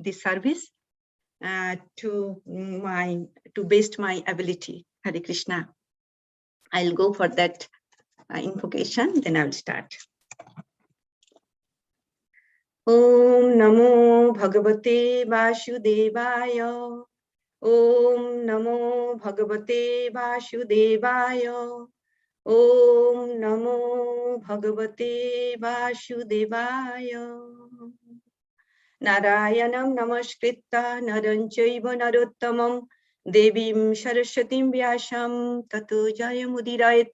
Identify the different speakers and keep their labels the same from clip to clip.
Speaker 1: this service to best my ability. Hare Krishna. I'll go for that invocation, then I'll start. Om Namo Bhagavate Vasudevaya. Om Namo Bhagavate Vasudevaya. Om Namo Bhagavate Vasudevaya. Narayanam Namaskritta Naranchaiva Narottamam Devim Saraswatim Vyasam Tato Jayamudiraet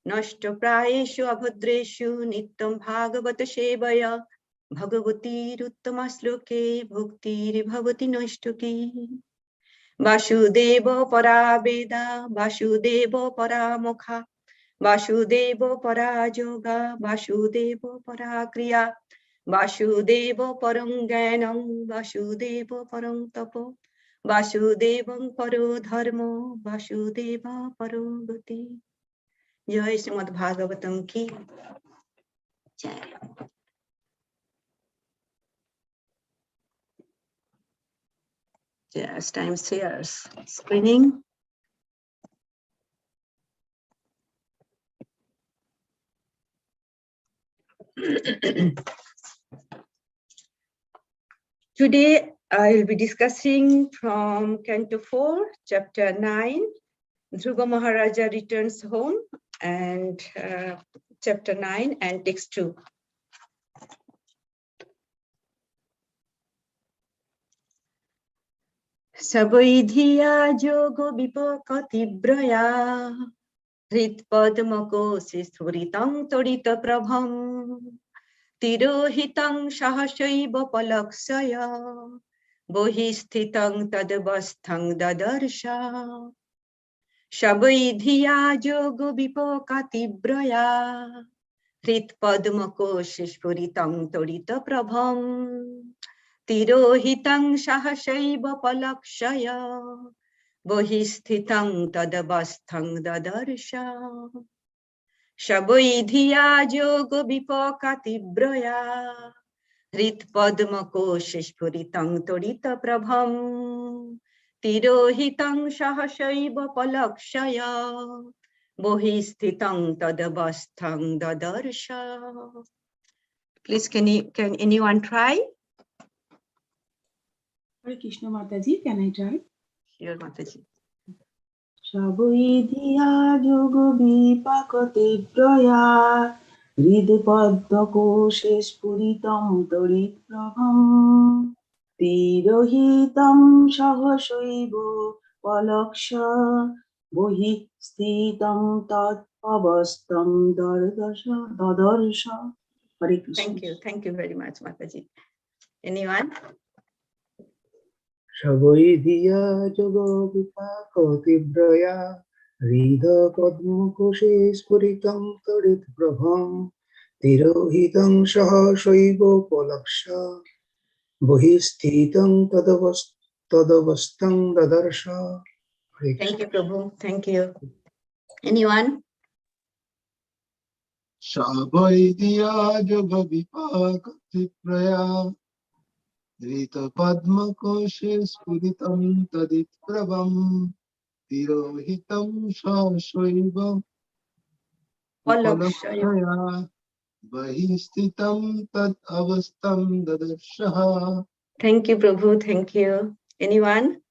Speaker 1: Nashta Prayeshu Abhadreshu Nittam Bhagavata Sevaya Bhagavati Ruttama Sloke Bhakti Bhavati Nashtuki Vasudeva Parabeda Vasudeva Paramokha Vasudeva Parajoga Vasudeva Parakriya Vasudeva Param Gyanam Vasudeva Param Tapo Vasudevam Paro Dharmo Vasudeva Paro Gati. Jai Srimad Bhagavatam ki Jai. Just time shares screening. Today I will be discussing from Canto 4, Chapter 9, Dhruva Maharaja returns home, and Chapter 9 and Text 2. Sabaidhiya jogo vipakatibraya Hrit padmako sisthuritam torita prabham Tirohitam sahasaiva palaksaya Bohisthitam tadavasthang dadarsha Sabaidhiya jogo vipakatibraya Hrit padmako sisthuritam torita prabham Tirohitam sahasaiva palakshaya Bohisthitam tadavasthang dadarsha Shaboidhiya jogo vipakatibraya Hrit padmako shishpuritam torita prabham Tirohitam sahasaiva palakshaya Bohisthitam tadavasthang dadarsha. Please, can anyone try?
Speaker 2: Hare Krishna Mataji, can I try?
Speaker 1: Sure, Mataji.
Speaker 2: Shabuidhiya jogo vipakati praya Hridpadmako shespuritam torit prabham Tirohitam sahasaiva palaksha Bohi sthitam tat avastam dadarsha. Hare Krishna.
Speaker 1: Thank you very much, Mataji. Anyone?
Speaker 3: Shaboidhiya jogo vipakatibraya Ridha padmakoshe spuritam tarit prabham Tirohitam sahasaiva palaksha Bohisthitam tadavastam dadarsha.
Speaker 1: Thank you, Prabhu. Thank you. Anyone?
Speaker 4: Shaboidhiya jogo vipakatibraya Rita Padmakoshe Spuritam Tadit Prabham Tirohitam Shashaivam Upalakshaya Bahistitam Tad Avastam Dadarshaha.
Speaker 1: Thank you, Prabhu. Thank you. Anyone?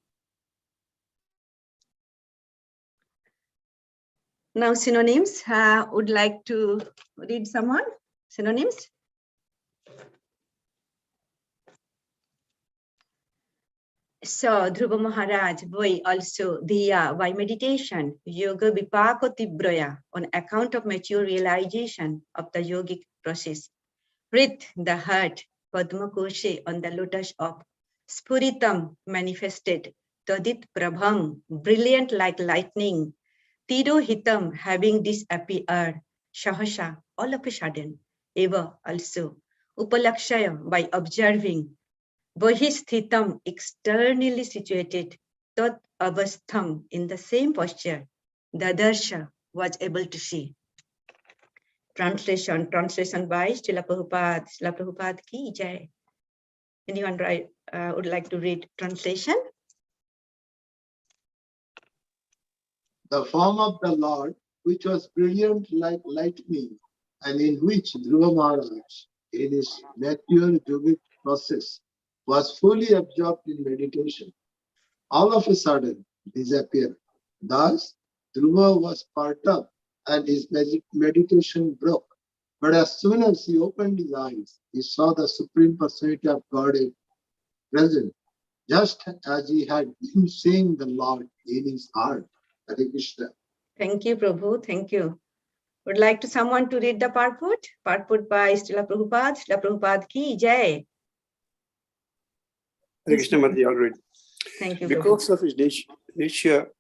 Speaker 1: Now, synonyms. Would like to read someone? Synonyms? So, Dhruva Maharaj, boy, also Dhiya, by meditation, Yoga Vipako Tibraya, on account of mature realization of the yogic process. Rit, the heart, Padma Koshe, on the lotus of Spuritam, manifested, Tadit Prabham, brilliant like lightning, Tirohitam, having disappeared, Shahasha, all of a sudden, Eva also, Upalakshaya, by observing, Bahisthitam, externally situated, Tat Avastham, in the same posture, Dadarsha was able to see. Translation by Srila Prabhupada. Srila Prabhupada ki jai. Anyone would like to read translation?
Speaker 4: The form of the Lord, which was brilliant like lightning, and in which Dhruva Maharaj, in his mature yogic process, was fully absorbed in meditation, all of a sudden disappeared. Thus, Dhruva was perturbed and his meditation broke. But as soon as he opened his eyes, he saw the Supreme Personality of Godhead present, just as he had been seeing the Lord in his heart. Hare Krishna.
Speaker 1: Thank you, Prabhu. Thank you. Would like to someone to read the Purport? Purport by Srila Prabhupada. Srila Prabhupada ki jai.
Speaker 5: Hare Krishna Mataji, all right.
Speaker 1: Thank you,
Speaker 5: Because
Speaker 1: Prabhu.
Speaker 5: of his nature,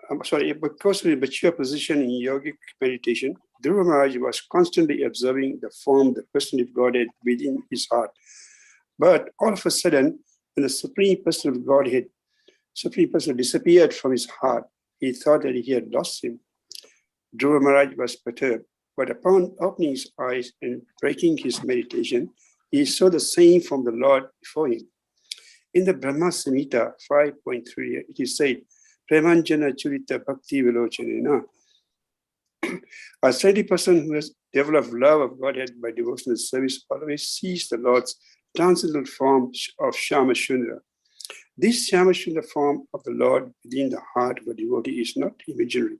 Speaker 5: because of his mature position in yogic meditation, Dhruva Maharaj was constantly observing the form, the person of Godhead within his heart. But all of a sudden, when the Supreme Person of Godhead, Supreme Person disappeared from his heart, he thought that he had lost him. Dhruva Maharaj was perturbed, but upon opening his eyes and breaking his meditation, he saw the same from the Lord before him. In the Brahma Samhita 5.3, it is said, Premanjana Churita Bhakti Vilochanena. A steady person who has developed love of Godhead by devotional service always sees the Lord's transcendental form of Shama Shundra. This Shama Shundra form of the Lord within the heart of a devotee is not imaginary.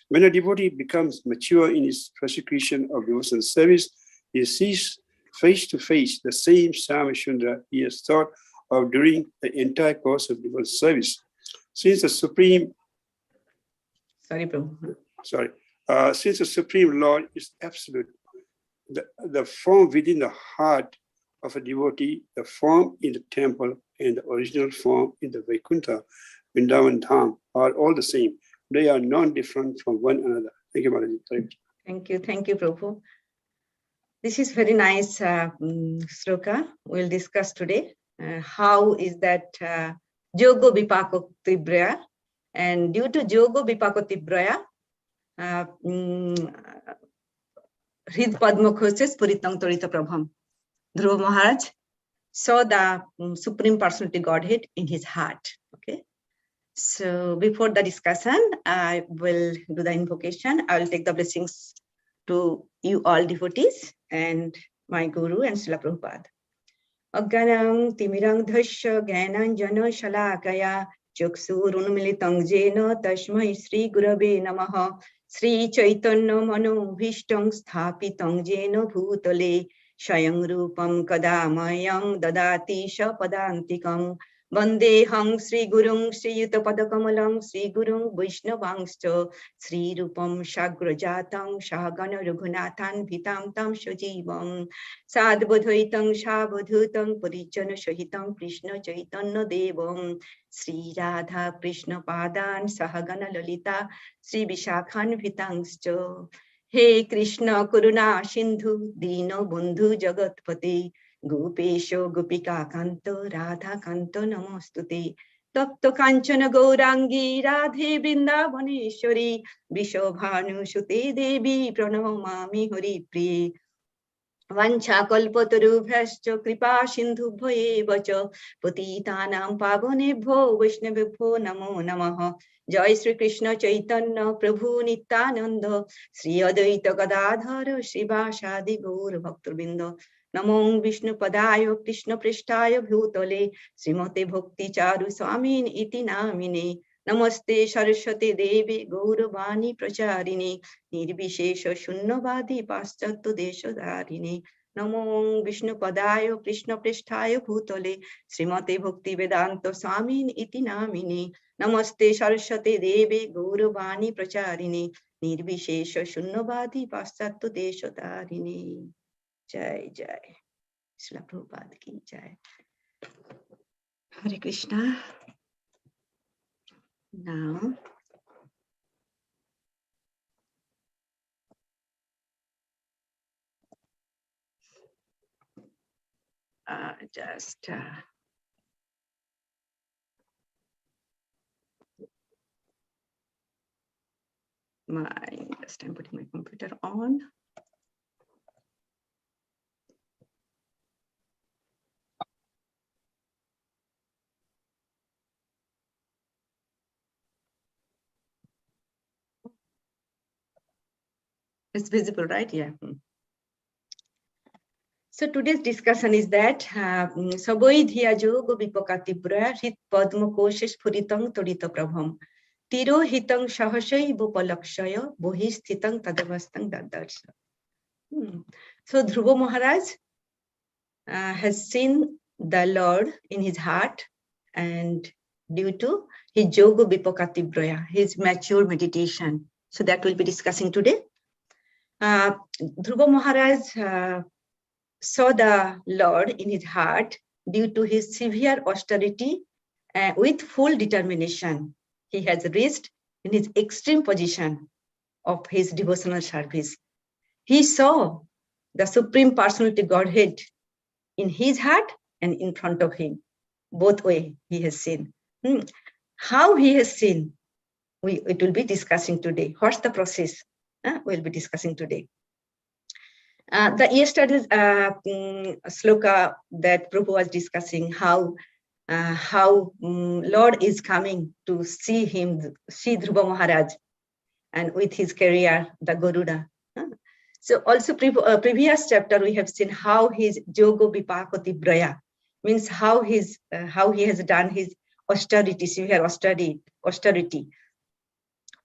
Speaker 5: When a devotee becomes mature in his prosecution of devotional service, he sees face to face the same Shama Shundra he has thought of during the entire course of devotional service. Since the Supreme Lord is absolute, the form within the heart of a devotee, the form in the temple, and the original form in the Vaikuntha, Vrindavan Dham are all the same. They are non-different from one another. Thank you, Mataji.
Speaker 1: Thank you, Prabhu. This is very nice sloka we'll discuss today. How is that Jogo Vipako Tibraya? And due to Jogo Vipako Tibraya, Hrid Padma Khoses Puritang Torita Prabham. Dhruva Maharaj saw the Supreme Personality Godhead in his heart. Okay. So before the discussion, I will do the invocation. I will take the blessings to you all devotees and my Guru and Srila Prabhupada. Agganam timirang dhasya jnananjana shalakaya chaksurunmilitang jena tasmai Sri Gurave namaha Sri Chaitanya manobhishtam sthapitang jena bhutale Shayang Rupam Kadamayang Dadati Shapadantikam Vandehang Sri Gurung Sri Yutapadakamalang Sri Gurung Vaishnavangscha Sri Rupam Shagrajatang Shagana Raghunathan Vitam Tam Shajivam Sadbudhaitam Shabudhutam Parijana Shahitam Krishna Chaitanya Devam Sri Radha Krishna Padan Sahagana Lalita Sri Vishakhan Vitangscha He Krishna Karuna Sindhu Dino Bandhu Jagatpate Gopesho Gopika Kanto Radha Kanto Namostute Tapto Kanchana Gaurangi Radhe Vrindavaneshwari Vishobhanu Shute Devi Pranamami Hari Priye Vancha kalpatarubhyascha kripa sindhubhyo eva cha patitanam pavanebhyo vaishnavebhyo namo namaha. Jai Sri Krishna Chaitanya Prabhu Nityananda Sri Advaita Gadadhara Srivasadi Gaur Bhaktabinda Namo Vishnu Padaya Krishna Prishtaya Bhutale Srimate Bhakti Charu Swamin Iti Namine Namaste Saraswati Devi Gauravani Pracharini Nirvishesha Shunnavadi Paschattu Deshadarine Namo Vishnu Padaya Krishna Pristhaya Bhutale Srimate Bhakti Vedanta Swamin Iti Namine Namaste Saraswati Devi Gauravani Pracharini Nirvishesha Shunnavadi Paschattu Deshadarine. Jai Jai Srila Prabhupada ki Jai. Hare Krishna. Now just I'm putting my computer on. It's visible, right? Yeah. So today's discussion is that Saboi Dhiya Jogo Vipokatibra Hit Padma Koshish Puritang Torita Prabham Tiro Hitang Shahashay Bupalakshaya Bohistitang Tadavastang Dadarsha. So Dhruva Maharaj has seen the Lord in his heart, and due to his Jogo Vipokatibraya, his mature meditation. So that we'll be discussing today. Dhruva Maharaj saw the Lord in his heart due to his severe austerity with full determination. He has reached in his extreme position of his devotional service. He saw the Supreme Personality Godhead in his heart and in front of him. Both way he has seen. How he has seen, it will be discussing today. What's the process? We'll be discussing today. The yesterday's sloka that Prabhu was discussing, how Lord is coming to see Dhruva Maharaj, and with his career, the Garuda. So also previous chapter we have seen how his Jogo Vipakoti Braya means how he has done his austerity, severe austerity.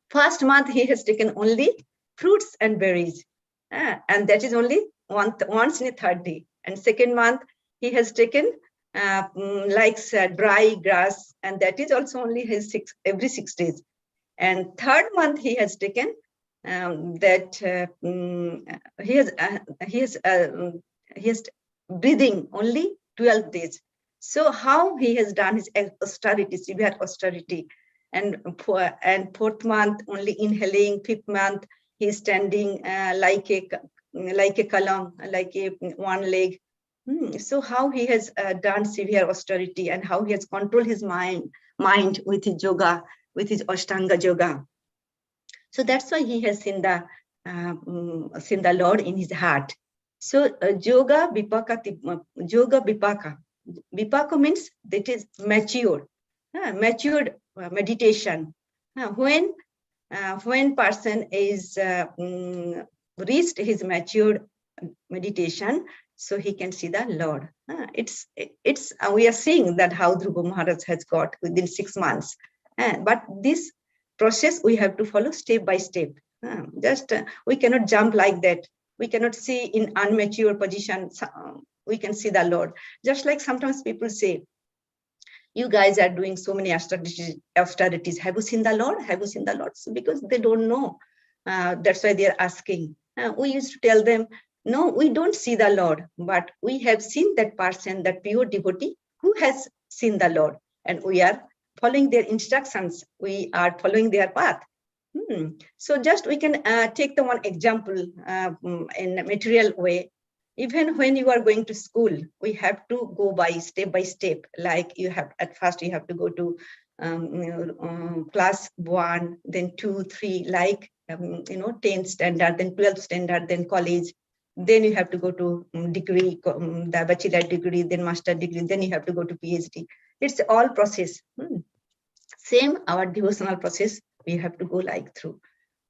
Speaker 1: First month he has taken only fruits and berries, and that is only once in a third day. And second month he has taken dry grass, and that is also only every 6 days. And third month he has taken he has breathing only 12 days. So how he has done his austerity, severe austerity, and fourth month only inhaling. Fifth month he is standing like a column, like a one leg. So how he has done severe austerity, and how he has controlled his mind with his yoga, with his Ashtanga yoga. So that's why he has seen the Lord in his heart. So yoga vipaka. Vipaka means that is matured meditation. When person is reached his matured meditation, so he can see the Lord. We are seeing that how Dhruva Maharaj has got within 6 months. But this process we have to follow step by step. We cannot jump like that. We cannot see in unmature position. We can see the Lord. Just like sometimes people say, you guys are doing so many austerities. Have you seen the Lord? Have you seen the Lord? So because they don't know. That's why they are asking. We used to tell them, no, we don't see the Lord, but we have seen that person, that pure devotee who has seen the Lord, and we are following their instructions. We are following their path. So just we can take the one example in a material way. Even when you are going to school, we have to go by step. Like at first you have to go to class 1, then 2, 3, like 10th standard, then 12th standard, then college. Then you have to go to degree, the bachelor degree, then master degree, then you have to go to PhD. It's all process. Same our devotional process, we have to go like through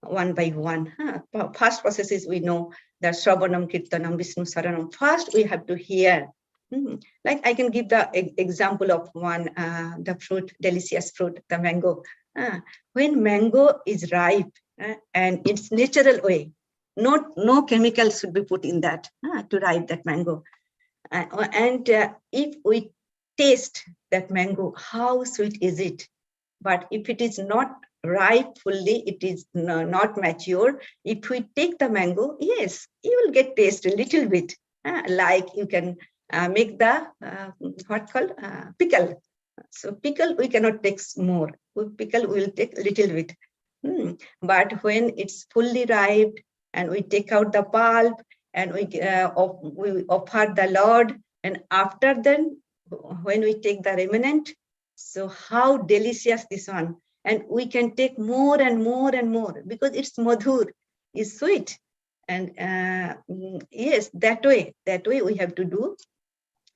Speaker 1: one by one. First process is, we know that Shravanam, Kirtanam, Vishnu Saranam. First we have to hear. Like I can give the example of one, the fruit, delicious fruit, the mango. When mango is ripe and its natural way, no chemicals should be put in that to ripe that mango. And if we taste that mango, how sweet is it? But if it is not ripe fully, it is not mature. If we take the mango, yes, you will get taste a little bit, like you can make the pickle. So pickle we cannot take more. With pickle we will take a little bit. But when it's fully ripe and we take out the pulp and we offer the Lord, and after then when we take the remnant, so how delicious this one. And we can take more and more and more because it's madhur, it's sweet. And yes, that way we have to do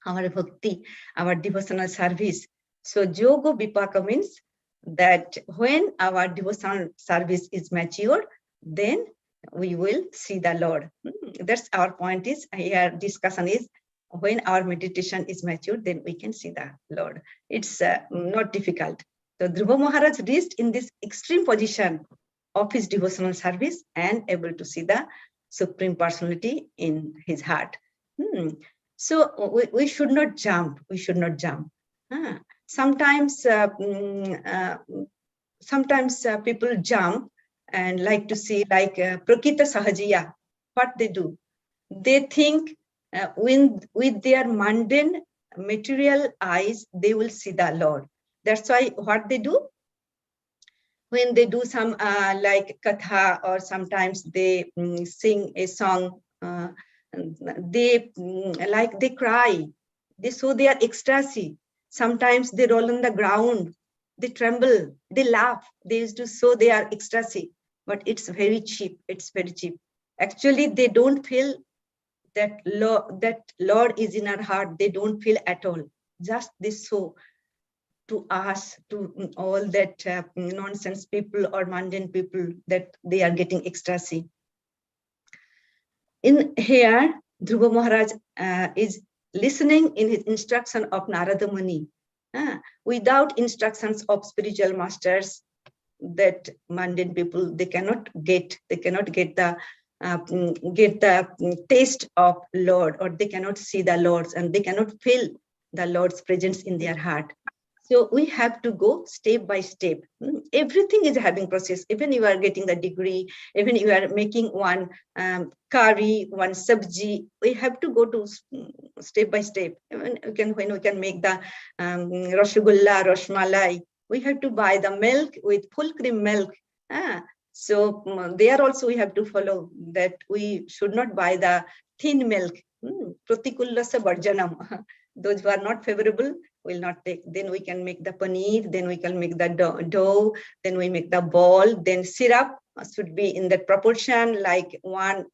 Speaker 1: our bhakti, our devotional service. So Jogo Vipaka means that when our devotional service is mature, then we will see the Lord. That's our point is here. Discussion is when our meditation is mature, then we can see the Lord. It's not difficult. So Dhruva Maharaj reached in this extreme position of his devotional service and able to see the Supreme Personality in his heart. So we should not jump. We should not jump. Sometimes people jump and like to see like Prakita Sahajiya. What they do? They think with their mundane material eyes, they will see the Lord. That's why what they do? When they do some like katha, or sometimes they sing a song, they they cry, they show their ecstasy. Sometimes they roll on the ground, they tremble, they laugh. They used to show their ecstasy, but it's very cheap. It's very cheap. Actually, they don't feel that Lord is in our heart. They don't feel at all. Just they show to us, to all that nonsense people or mundane people, that they are getting ecstasy. In here, Dhruva Maharaj is listening in his instruction of Narada Muni. Without instructions of spiritual masters, that mundane people, they cannot get the taste of Lord, or they cannot see the Lord, and they cannot feel the Lord's presence in their heart. So we have to go step by step. Everything is having process. Even you are getting the degree, even you are making one curry, one sabji, we have to go to step by step. When we can make the rasgulla, rashmalai, we have to buy the milk with full cream milk. So there also we have to follow that we should not buy the thin milk. Pratikullasa varjanam. Those who are not favorable will not take. Then we can make the paneer, then we can make the dough, then we make the ball, then syrup should be in that proportion, like 1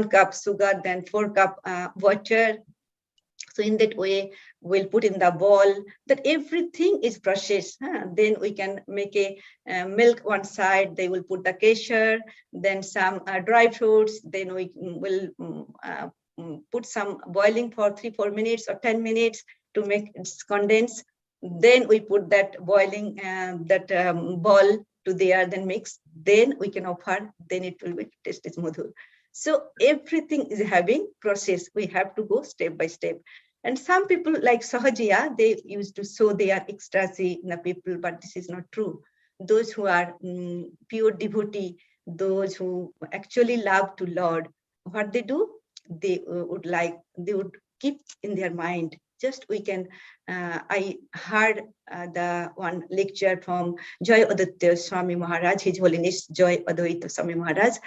Speaker 1: cup sugar, then 4 cup water. So in that way, we'll put in the ball, that everything is processed. Then we can make a milk one side, they will put the kesher, then some dry fruits, then we will put some boiling for 3-4 minutes or 10 minutes to make it condense. Then we put that boiling ball to there, then mix, then we can offer, then it will be taste is madhur. So everything is having process. We have to go step by step. And some people like Sahajiya, they used to show their ecstasy in the people, but this is not true. Those who are pure devotee, those who actually love to Lord, what they do? They would keep in their mind. Just we can, I heard the one lecture from Joy Aditya Swami Maharaj, His Holiness Joy Aditya Swami Maharaj.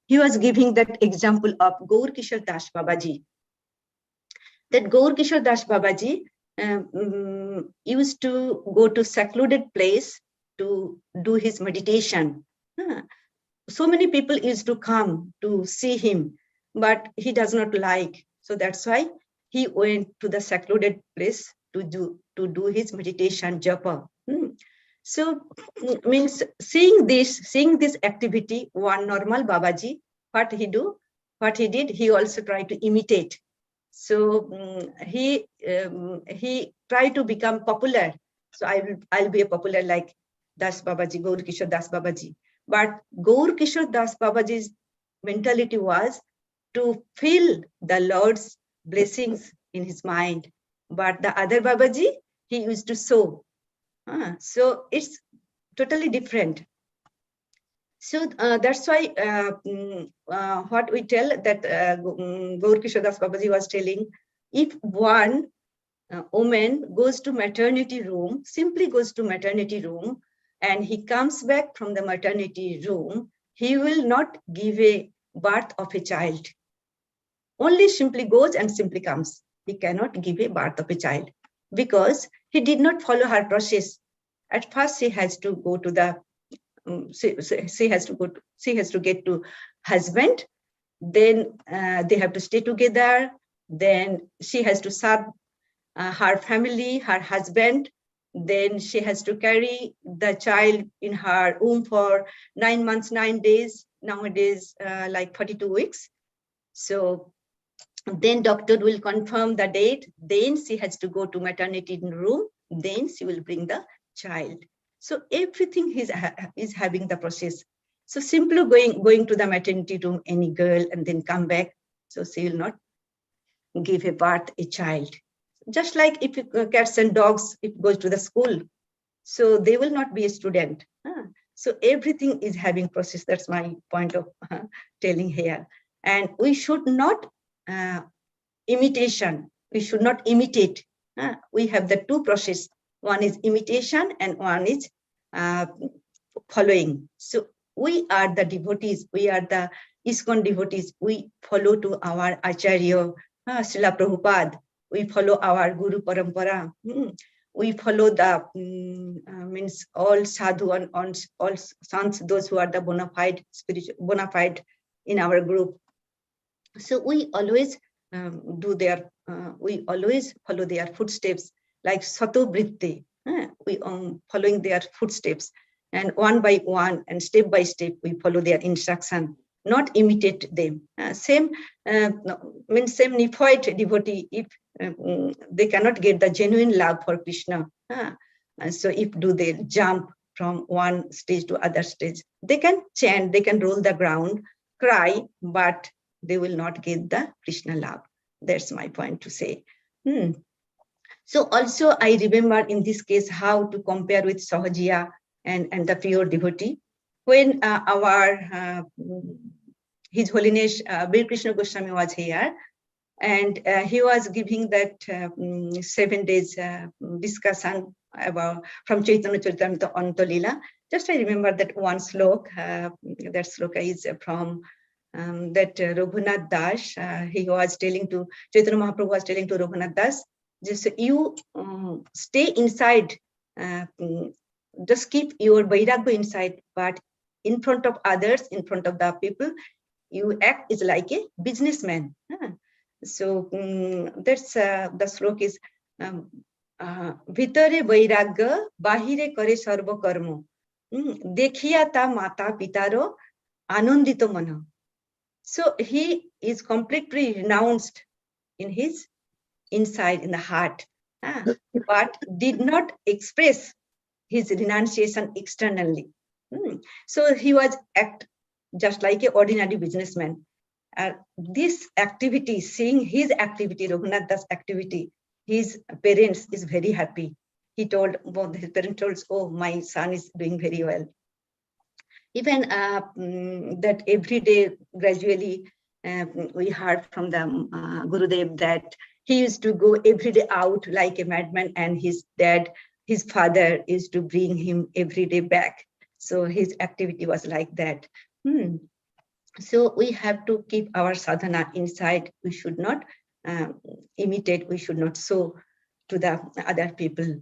Speaker 1: He was giving that example of Gaur Kishore Das Babaji. That Gaur Kishore Das Babaji used to go to secluded place to do his meditation. So many people used to come to see him, but he does not like. So that's why he went to the secluded place to do his meditation japa. So means seeing this activity, one normal Babaji, what he did, he also tried to imitate. So he tried to become popular. So I'll be a popular like Das Babaji, Gaur Kishore Das Babaji. But Gaur Kishore Das Babaji's mentality was to feel the Lord's blessings in his mind. But the other Babaji, he used to sow. So it's totally different. So that's why what we tell that Gaur Kishore Das Babaji was telling, if one woman goes to maternity room, simply goes to maternity room, and he comes back from the maternity room, he will not give a birth of a child. Only simply goes and simply comes. He cannot give a birth of a child because he did not follow her process. At first, she has to go to the she has to get to husband, then they have to stay together, then she has to serve her family, her husband, then she has to carry the child in her womb for 9 months, 9 days, nowadays like 42 weeks. So then doctor will confirm the date. Then she has to go to maternity room. Then she will bring the child. So everything is having the process. So simply going to the maternity room, any girl, and then come back. So she will not give a birth a child. Just like if cats and dogs, it goes to the school, so they will not be a student. So everything is having process. That's my point of telling here. And we should not imitation. We should not imitate. We have the two process. One is imitation and one is following. So we are the devotees. We are the ISKCON devotees. We follow to our Acharya, Srila Prabhupada. We follow our Guru Parampara. We follow the means all sadhu and all sons, those who are the bona fide spiritual, bona fide in our group. So we always we always follow their footsteps, like Sato Vritti. We following their footsteps, and one by one and step by step we follow their instruction, not imitate them. Same means same neophyte devotee, if they cannot get the genuine love for Krishna. So if they jump from one stage to other stage, they can chant, they can roll the ground, cry, but they will not get the Krishna love. That's my point to say. So also I remember in this case how to compare with Sahajiya and the pure devotee. When His Holiness Bir Krishna Goswami was here, and he was giving that 7 days discussion about from Chaitanya Charitamrita Antolila. Just I remember that one slok. That sloka is from that Raghunath Das. He was telling to Chaitanya Mahaprabhu was telling to Raghunath Das, just you stay inside. Just keep your vairagya inside, but in front of others, in front of the people, you act is like a businessman. So that's the slok is Vitare vairagya bahire kare sarva karmo dekhiya ta mata pitaro anandito mana. So he is completely renounced in his inside, in the heart, but did not express his renunciation externally. So he was act just like an ordinary businessman. This activity, seeing his activity, Raghunath Das activity, his parents is very happy. He told, well, his parents told, oh, my son is doing very well. Even that every day, gradually, we heard from the Gurudev that he used to go every day out like a madman, and his dad, his father, used to bring him every day back. So his activity was like that. So we have to keep our sadhana inside. We should not imitate. We should not show to the other people.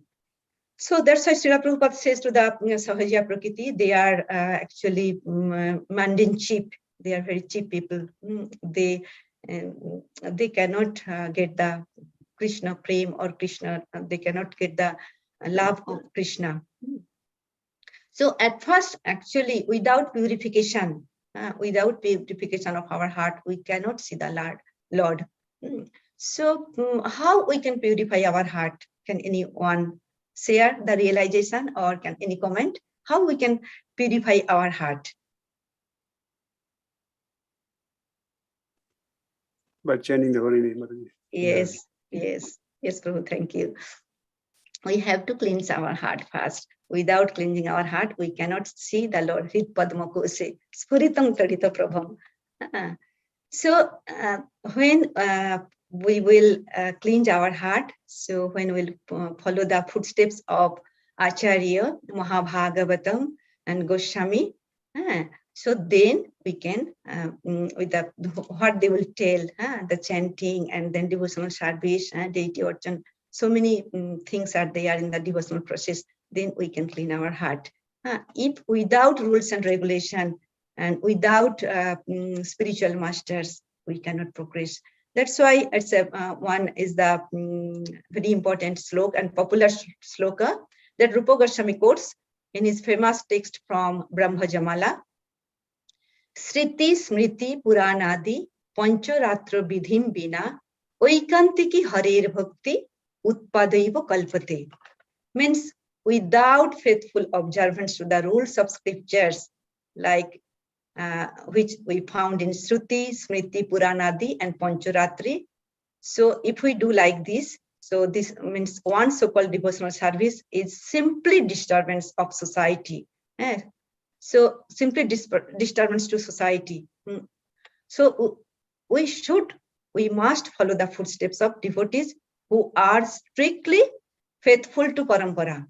Speaker 1: So that's why Srila Prabhupada says to the Sahajiya Prakriti, they are actually mundane cheap. They are very cheap people. They cannot get the Krishna prem or Krishna. They cannot get the love of Krishna. So at first, actually, without purification of our heart, we cannot see the Lord. So how we can purify our heart? Can anyone share the realization, or can any comment? How we can purify our heart?
Speaker 5: By chanting the holy name.
Speaker 1: Yes, Prabhu, thank you. We have to cleanse our heart first. Without cleansing our heart, we cannot see the Lord. Hit Padma Kose, Spuritam Tadita Prabham. So when we will cleanse our heart, so when we'll follow the footsteps of Acharya, Mahabhagavatam, and Goswami, so then we can, with what they will tell, the chanting and then devotional service, deity orchan, so many things are there in the devotional process, then we can clean our heart. If without rules and regulation and without spiritual masters, we cannot progress. That's why it's one is the very important slok and popular sloka that Rupa Goswami quotes in his famous text from Brahma Jamala. Sriti Smriti Puranadi Pancharatra Vidhim Bina Oikantiki Harer Bhakti Utpadaiva Kalpate. Means without faithful observance to the rules of scriptures, like which we found in Shruti, Smriti, Puranadi, and Pancharatri. So if we do like this, so this means one so-called devotional service is simply disturbance of society. So simply disturbance to society. So we must follow the footsteps of devotees who are strictly faithful to Parampara.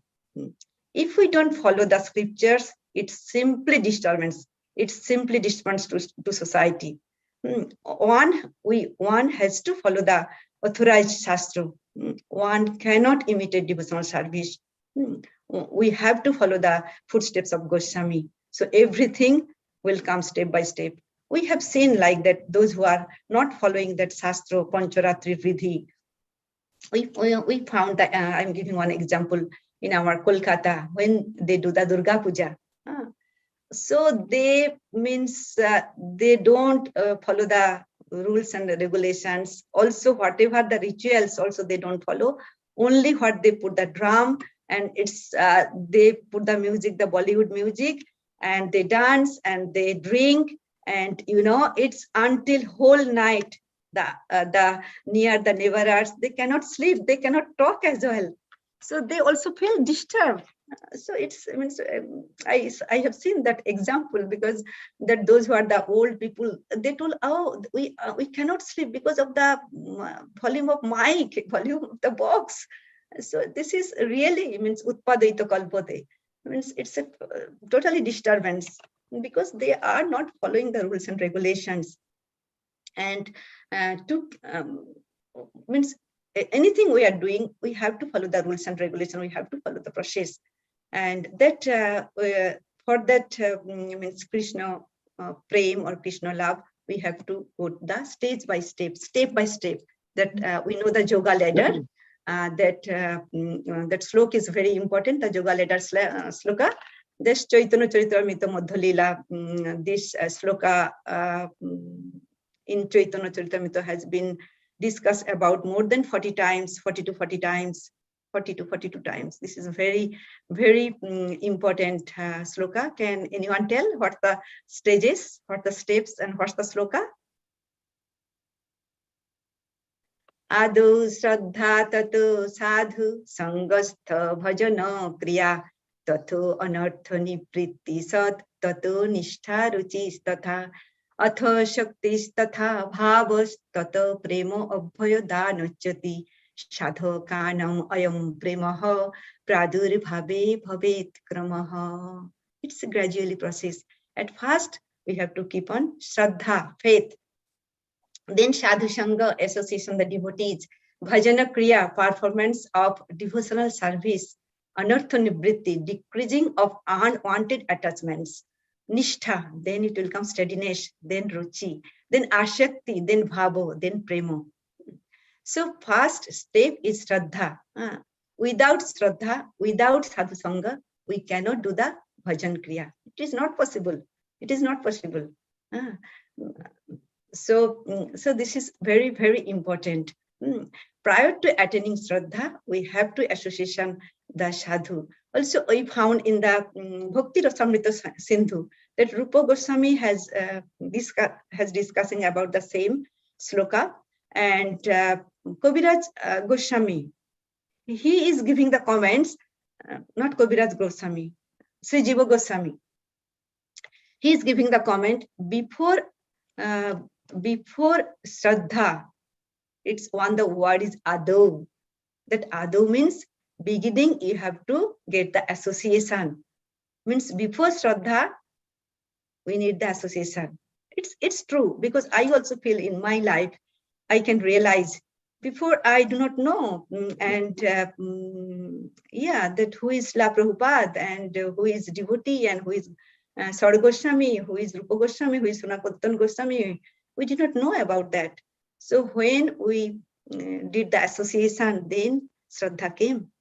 Speaker 1: If we don't follow the scriptures, it's simply disturbance. It's simply disturbance to society. One has to follow the authorized shastra. One cannot imitate devotional service. We have to follow the footsteps of Goswami. So everything will come step by step. We have seen like that those who are not following that shastra, Pancharatri Vidhi. We found that I'm giving one example in our Kolkata when they do the Durga Puja. So they means they don't follow the rules and the regulations. Also, whatever the rituals, also they don't follow. Only what they put the drum and it's they put the music, the Bollywood music, and they dance and they drink, and it's until whole night. The near the neighbors, they cannot sleep, they cannot talk as well. So they also feel disturbed. So I mean, I have seen that example, because that those who are the old people, they told, oh, we cannot sleep because of the volume of mic, volume of the box. So this is really means utpadaita kalpate. Means it's a totally disturbance, because they are not following the rules and regulations. And means anything we are doing, we have to follow the rules and regulations. We have to follow the process. And that for that means Krishna prem or Krishna love, we have to go the step by step. That we know the yoga ladder. That sloka is very important. The yoga ladder sloka. This Chaitanya Charitamrita Madhya this sloka in Chaitanya Charitamrita has been discussed about more than 40 times, 40 to 42 times. This is a very, very important sloka. Can anyone tell what the stages, what the steps, and what's the sloka? Adu Shraddha Tatu Sadhu Sangastha Bhajana Kriya Tatu Anartha Nipritti Sat Tatu Nishtha Ruchis Tatha Atha Shaktis Tatha Bhavas Tata Premo Abhaya Danachati Shadhakanam Ayam Premaha Pradurbhave Bhavet Kramaha. It's a gradually process. At first, we have to keep on Shraddha, faith. Then Sadhu Sangha, association, the devotees. Bhajana Kriya, performance of devotional service. Anartha Nibritti, decreasing of unwanted attachments. Nishtha, then it will come steadiness, then Ruchi, then Ashakti, then Bhavo, then Premo. So first step is Shraddha. Without Shraddha, without Sadhu Sangha, we cannot do the Bhajan Kriya. It is not possible. It is not possible. So this is very, very important. Prior to attaining Shraddha, we have to association the Sadhu. Also, we found in the Bhakti Rasamrita Sindhu that Rupa Goswami has discussing about the same sloka, and Kaviraj Goswami, he is giving the comments, not Kaviraj Goswami, Sri Jiva Goswami. He is giving the comment before Shraddha. It's one, the word is Adav. That Adav means beginning, you have to get the association. Means before Shraddha, we need the association. It's true, because I also feel in my life, I can realize before I do not know, and that who is La Prabhupada, and who is devotee, and who is Sara Goswami, who is Rupa Goswami, who is Sanatana Goswami. We did not know about that. So when we did the association, then Shraddha came.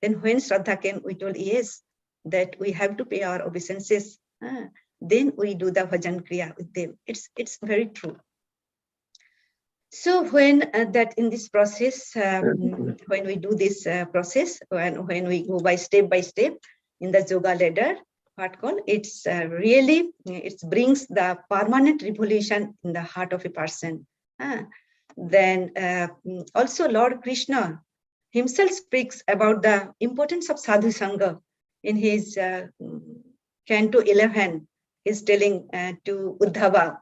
Speaker 1: Then when Shraddha came, we told, yes, that we have to pay our obeisances. then we do the bhajan kriya with them. It's very true. So when in this process, when we do this process, when we go by step in the yoga ladder, it's really, it brings the permanent revolution in the heart of a person. Then also Lord Krishna himself speaks about the importance of sadhu sangha in his Canto 11. He's telling to Uddhava.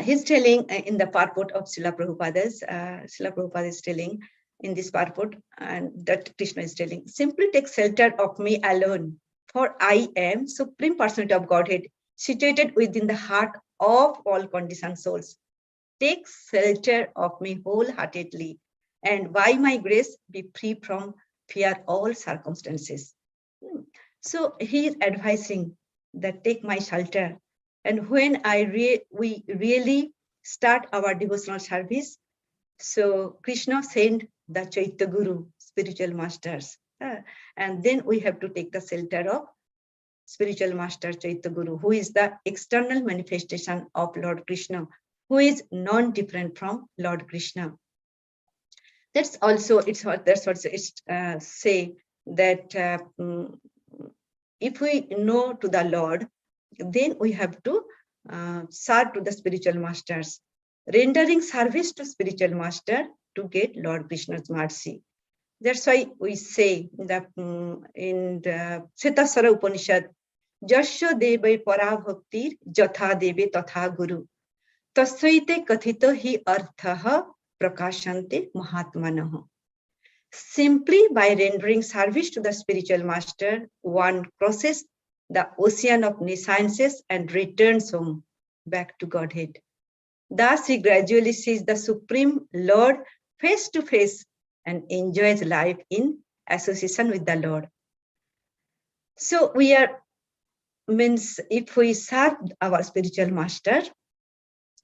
Speaker 1: He's telling in the purport of Srila Prabhupada's, Srila Prabhupada is telling in this purport, and that Krishna is telling, simply take shelter of me alone, for I am Supreme Personality of Godhead, situated within the heart of all conditioned souls. Take shelter of me wholeheartedly, and by my grace be free from fear all circumstances. So he is advising that take my shelter. And when we really start our devotional service, so Krishna sent the Chaitya Guru, spiritual masters. And then we have to take the shelter of spiritual master Chaitya Guru, who is the external manifestation of Lord Krishna, who is non-different from Lord Krishna. That's also, say that if we know to the Lord, then we have to serve to the spiritual masters, rendering service to spiritual master to get Lord Krishna's mercy. That's why we say that in the Sita Upanishad, Jasya deve para bhaktir jatha deve tatha guru tasyaite kathito hi arthaha prakashante mahatmanaha. Simply by rendering service to the spiritual master, one crosses the ocean of sciences and returns home back to Godhead. Thus, he gradually sees the Supreme Lord face to face and enjoys life in association with the Lord. So we are, means if we serve our spiritual master,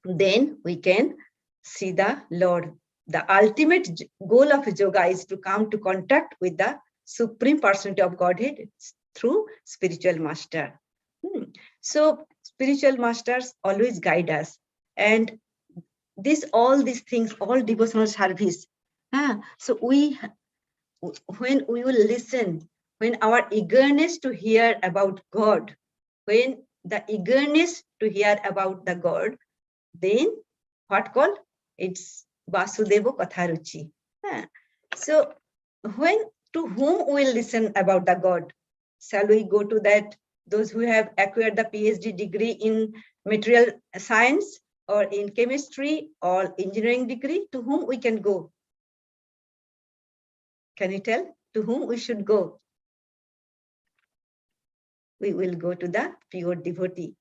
Speaker 1: then we can see the Lord. The ultimate goal of yoga is to come to contact with the Supreme Personality of Godhead through spiritual master. So spiritual masters always guide us, and all these things, all devotional service. So when we will listen, when our eagerness to hear about God, when the eagerness to hear about the God, then what called? It's Vasudeva Katharuchi. So when to whom we will listen about the God? Shall we go to that, those who have acquired the PhD degree in material science or in chemistry or engineering degree? To whom we can go? Can you tell to whom we should go? We will go to the pure devotee.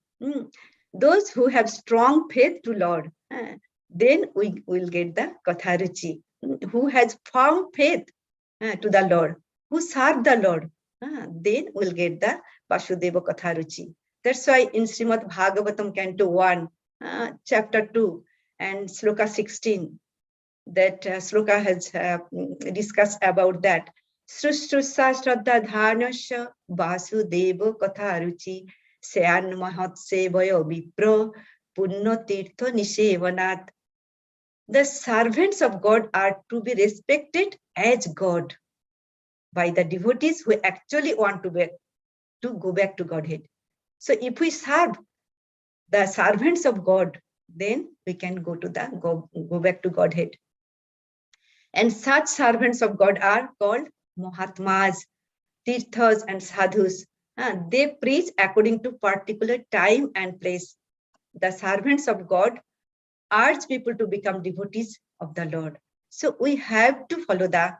Speaker 1: Those who have strong faith to Lord, then we will get the Katharuchi. Who has firm faith to the Lord, who serve the Lord, then we'll get the Vasudeva Katharuchi. That's why in Srimad Bhagavatam, Canto 1, Chapter 2, and Sloka 16, that Sloka has discussed about that. Srushrusa Shraddha Dhanasya Vasudeva Katharuchi Sayan Mahatsevayo Vipro Punno Tirtha Nisevanat. The servants of God are to be respected as God by the devotees who actually want to go back to Godhead. So if we serve the servants of God, then we can go back to Godhead. And such servants of God are called Mahatmas, Tirthas, and Sadhus. They preach according to particular time and place. The servants of God urge people to become devotees of the Lord. So we have to follow the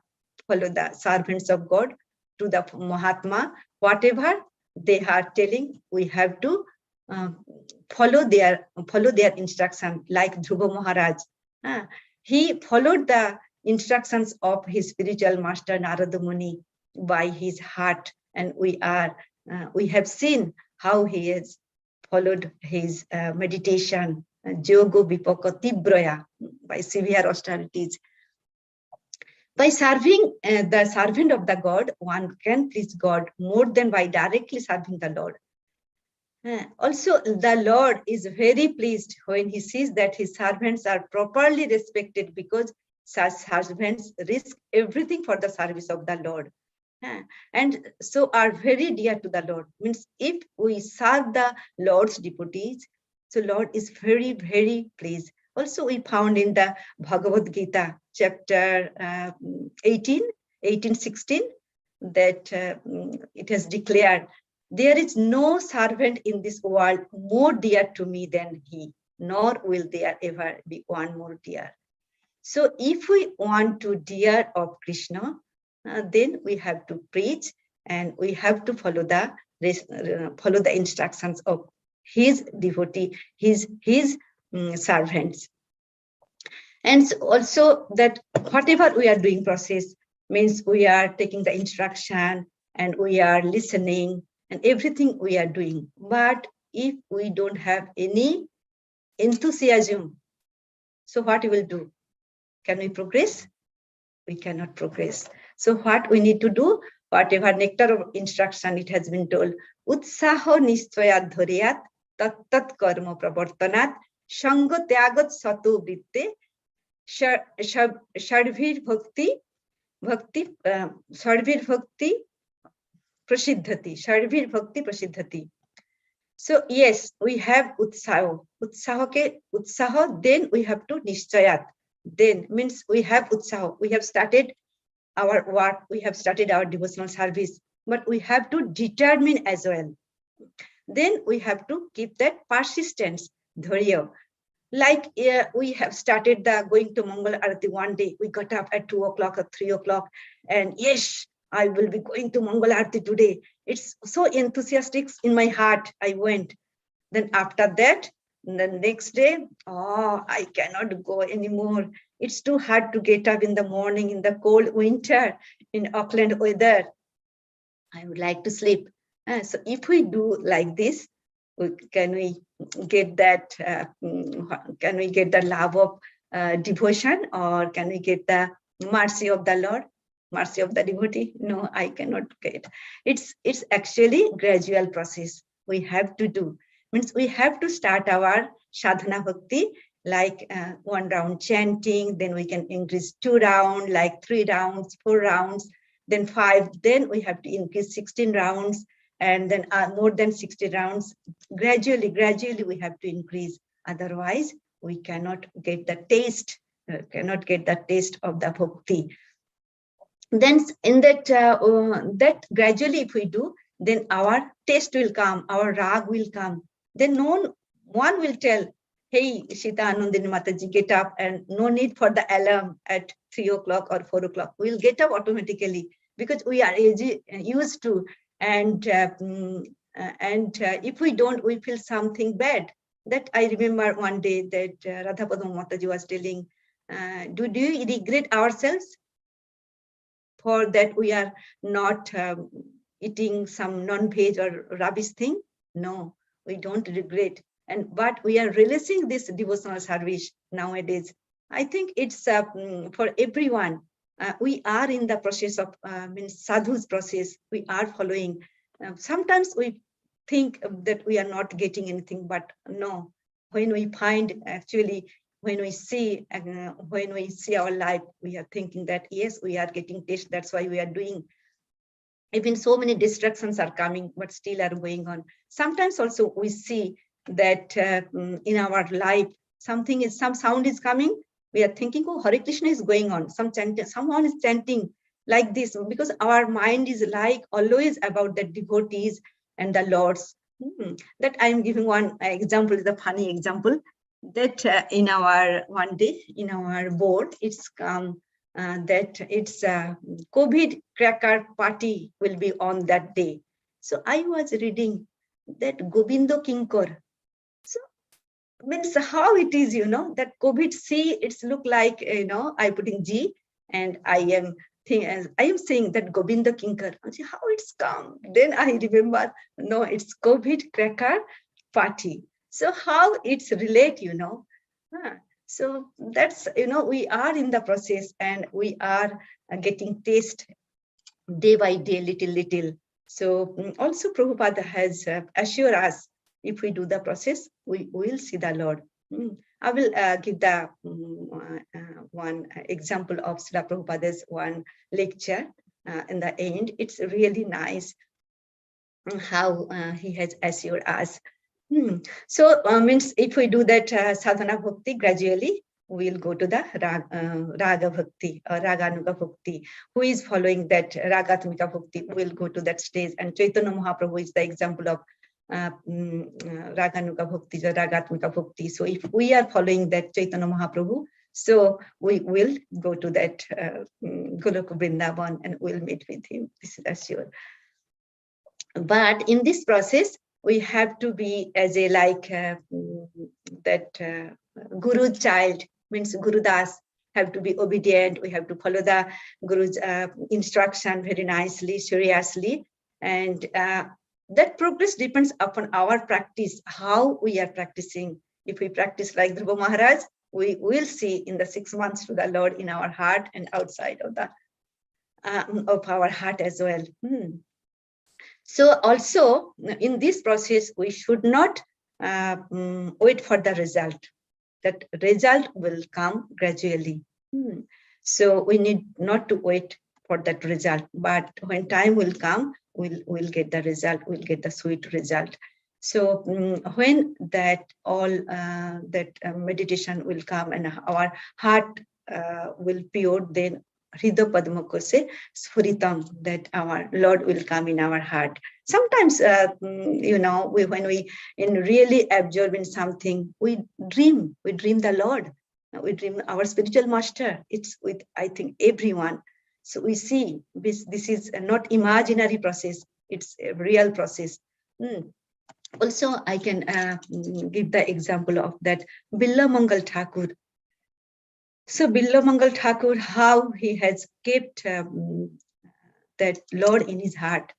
Speaker 1: servants of God to the Mahatma. Whatever they are telling, we have to follow their instruction. Like Dhruva Maharaj, he followed the instructions of his spiritual master Narada Muni by his heart, and we have seen how he has followed his meditation, Yoga Vipaka Tibraya, by severe austerities. By serving the servant of the God, one can please God more than by directly serving the Lord. Also, the Lord is very pleased when he sees that his servants are properly respected, because such servants risk everything for the service of the Lord. And so are very dear to the Lord. Means if we serve the Lord's devotees, so Lord is very, very pleased. Also, we found in the Bhagavad Gita, chapter 18:16, that it has declared, there is no servant in this world more dear to me than he, nor will there ever be one more dear. So if we want to dear of Krishna, then we have to preach and we have to follow the instructions of his devotee, his servants. And also that whatever we are doing process means we are taking the instruction and we are listening and everything we are doing. But if we don't have any enthusiasm, so what we will do? Can we progress? We cannot progress. So what we need to do, whatever nectar of instruction it has been told, utsaho nishchayat dhariyat tat karma pravartanat sanga tyagat sato vritte shadvir bhakti prasiddhati. So yes, we have utsaho. Utsaho, then we have to nishchayat. Then means we have utsaho. We have started our work, we have started our devotional service, but we have to determine as well. Then we have to keep that persistence, dharya. Like we have started the going to Mangal Arati one day. We got up at 2 o'clock or 3 o'clock, and yes, I will be going to Mangal Arati today. It's so enthusiastic in my heart. I went. Then after that, the next day, oh, I cannot go anymore. It's too hard to get up in the morning in the cold winter in Auckland weather. I would like to sleep. So if we do like this, can we get that? Can we get the love of devotion, or can we get the mercy of the Lord, mercy of the devotee? No, I cannot get. It's actually gradual process. We have to do. Means we have to start our sadhana bhakti, like 1 round chanting, then we can increase 2 rounds, like 3 rounds, 4 rounds, then 5, then we have to increase 16 rounds, and then more than 60 rounds. Gradually we have to increase. Otherwise, we cannot get the taste, of the bhakti. Then in that gradually if we do, then our taste will come, our rag will come. Then no one will tell, hey, Sita, Anandini Mataji, get up, and no need for the alarm at 3 o'clock or 4 o'clock. We'll get up automatically because we are used to. And if we don't, we feel something bad. That I remember one day that Radhapadam Mataji was telling, do you regret ourselves for that we are not eating some non-veg or rubbish thing? No, we don't regret. But we are releasing this devotional service nowadays. I think it's for everyone. We are in the process of sadhu's process. We are following. Sometimes we think that we are not getting anything, but no. When we find actually, when we see our life, we are thinking that yes, we are getting taste. That's why we are doing. Even so many distractions are coming, but still are going on. Sometimes also we see that in our life, some sound is coming. We are thinking, oh, Hare Krishna is going on. Someone is chanting like this, because our mind is like always about the devotees and the lords. That I am giving one example, is a funny example, that in our one day in our board, it's that it's a COVID cracker party will be on that day. So I was reading that Gobindo Kinkor. So means how it is, that COVID C, it's look like, I putting G and I am saying that Gobindo Kinkar. How it's come? Then I remember, no, it's COVID cracker party. So how it's relate, So that's, we are in the process and we are getting taste day by day, little. So also Prabhupada has assured us If we do the process, we will see the Lord. I will give the one example of Srila Prabhupada's one lecture in the end. It's really nice how he has assured us. So means if we do that sadhana bhakti gradually, we'll go to the raga bhakti or raganuga bhakti. Who is following that ragatmika bhakti will go to that stage. And Chaitanya Mahaprabhu is the example of raganuga bhakti or ragatmika bhakti. So if we are following that Chaitanya Mahaprabhu, so we will go to that Golok Vrindavan and we'll meet with him. This is assured. But in this process, we have to be as a like that Guru child, means Guru Das, have to be obedient. We have to follow the Guru's instruction very nicely, seriously. And that progress depends upon our practice, how we are practicing. If we practice like Dhruva Maharaj, we will see in the 6 months to the Lord in our heart and outside of the of our heart as well. So also in this process, we should not wait for the result. That result will come gradually. So we need not to wait for that result, but when time will come, we'll get the result, we'll get the sweet result. So when that all that meditation will come and our heart will pure, then Hrido Padma Kose Sfuritam, that our Lord will come in our heart. Sometimes, you know, when we in really absorb in something, we dream the Lord, we dream our spiritual master. It's with, I think, everyone. So we see this is not imaginary process, it's a real process. Also, I can give the example of that Billa Mangal Thakur. So Billa Mangal Thakur, how he has kept that Lord in his heart.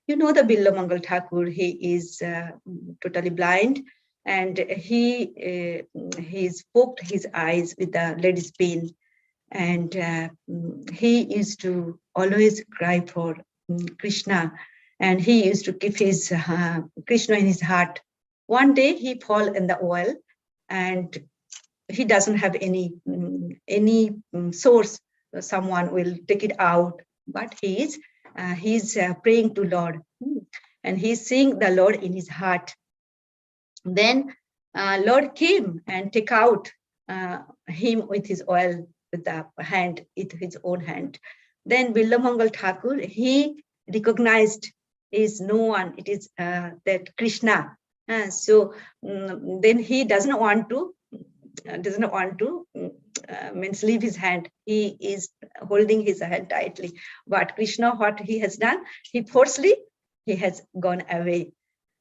Speaker 1: You know the Billa Mangal Thakur, he is totally blind, and he poked his eyes with the lady's pin, and he used to always cry for Krishna, and he used to keep his Krishna in his heart. One day he fall in the well, and he doesn't have any source. Someone will take it out, but he's praying to Lord, and he's seeing the Lord in his heart. Then Lord came and take out him with his oil, with the hand, with his own hand. Then Billa Mangal Thakur, he recognized is no one, it is that Krishna. So then he doesn't want to means leave his hand. He is holding his hand tightly. But Krishna, what he has done, he forcefully, he has gone away.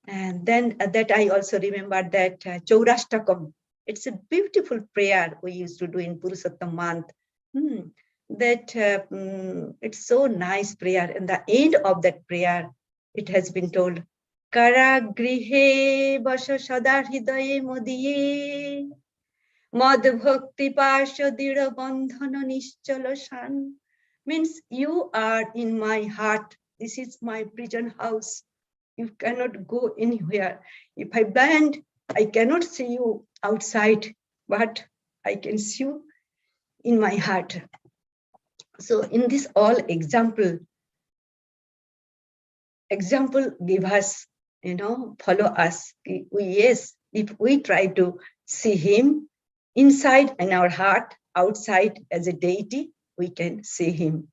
Speaker 1: And then that I also remember that Chaurashtakam. It's a beautiful prayer we used to do in Purushottam month. That it's so nice prayer. And the end of that prayer, it has been told, Karagrihe Vasha Sada Hridaye Modiye Mad Bhakti Pasha Dira Bandhana Nischala Shan. Means you are in my heart. This is my prison house. You cannot go anywhere. If I blind, I cannot see you outside, but I can see you in my heart. So in this all example give us, you know, follow us. Yes, if we try to see him inside in our heart, outside as a deity, we can see him.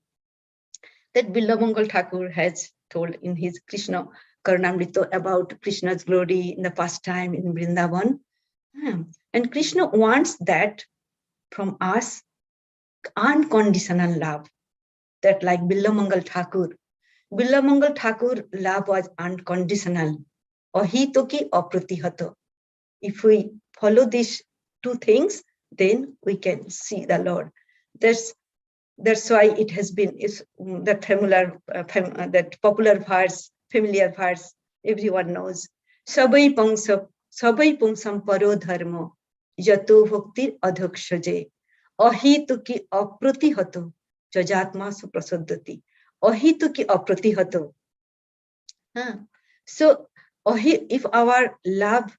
Speaker 1: That Billa Mangal Thakur has told in his Krishna Karnamrita about Krishna's glory in the past time in Vrindavan. And Krishna wants that from us, unconditional love. That like Billa Mangal Thakur. Billa Mangal Thakur love was unconditional. Ahito ki apratihato. If we follow these two things, then we can see the Lord. That's why it has been that popular verse, familiar verse, everyone knows. Sabai pungsam paro dharma yato bhaktir adhakshaje ahito ki apratihato jajatma suprasaddati ahito ki apratihato. So or if our love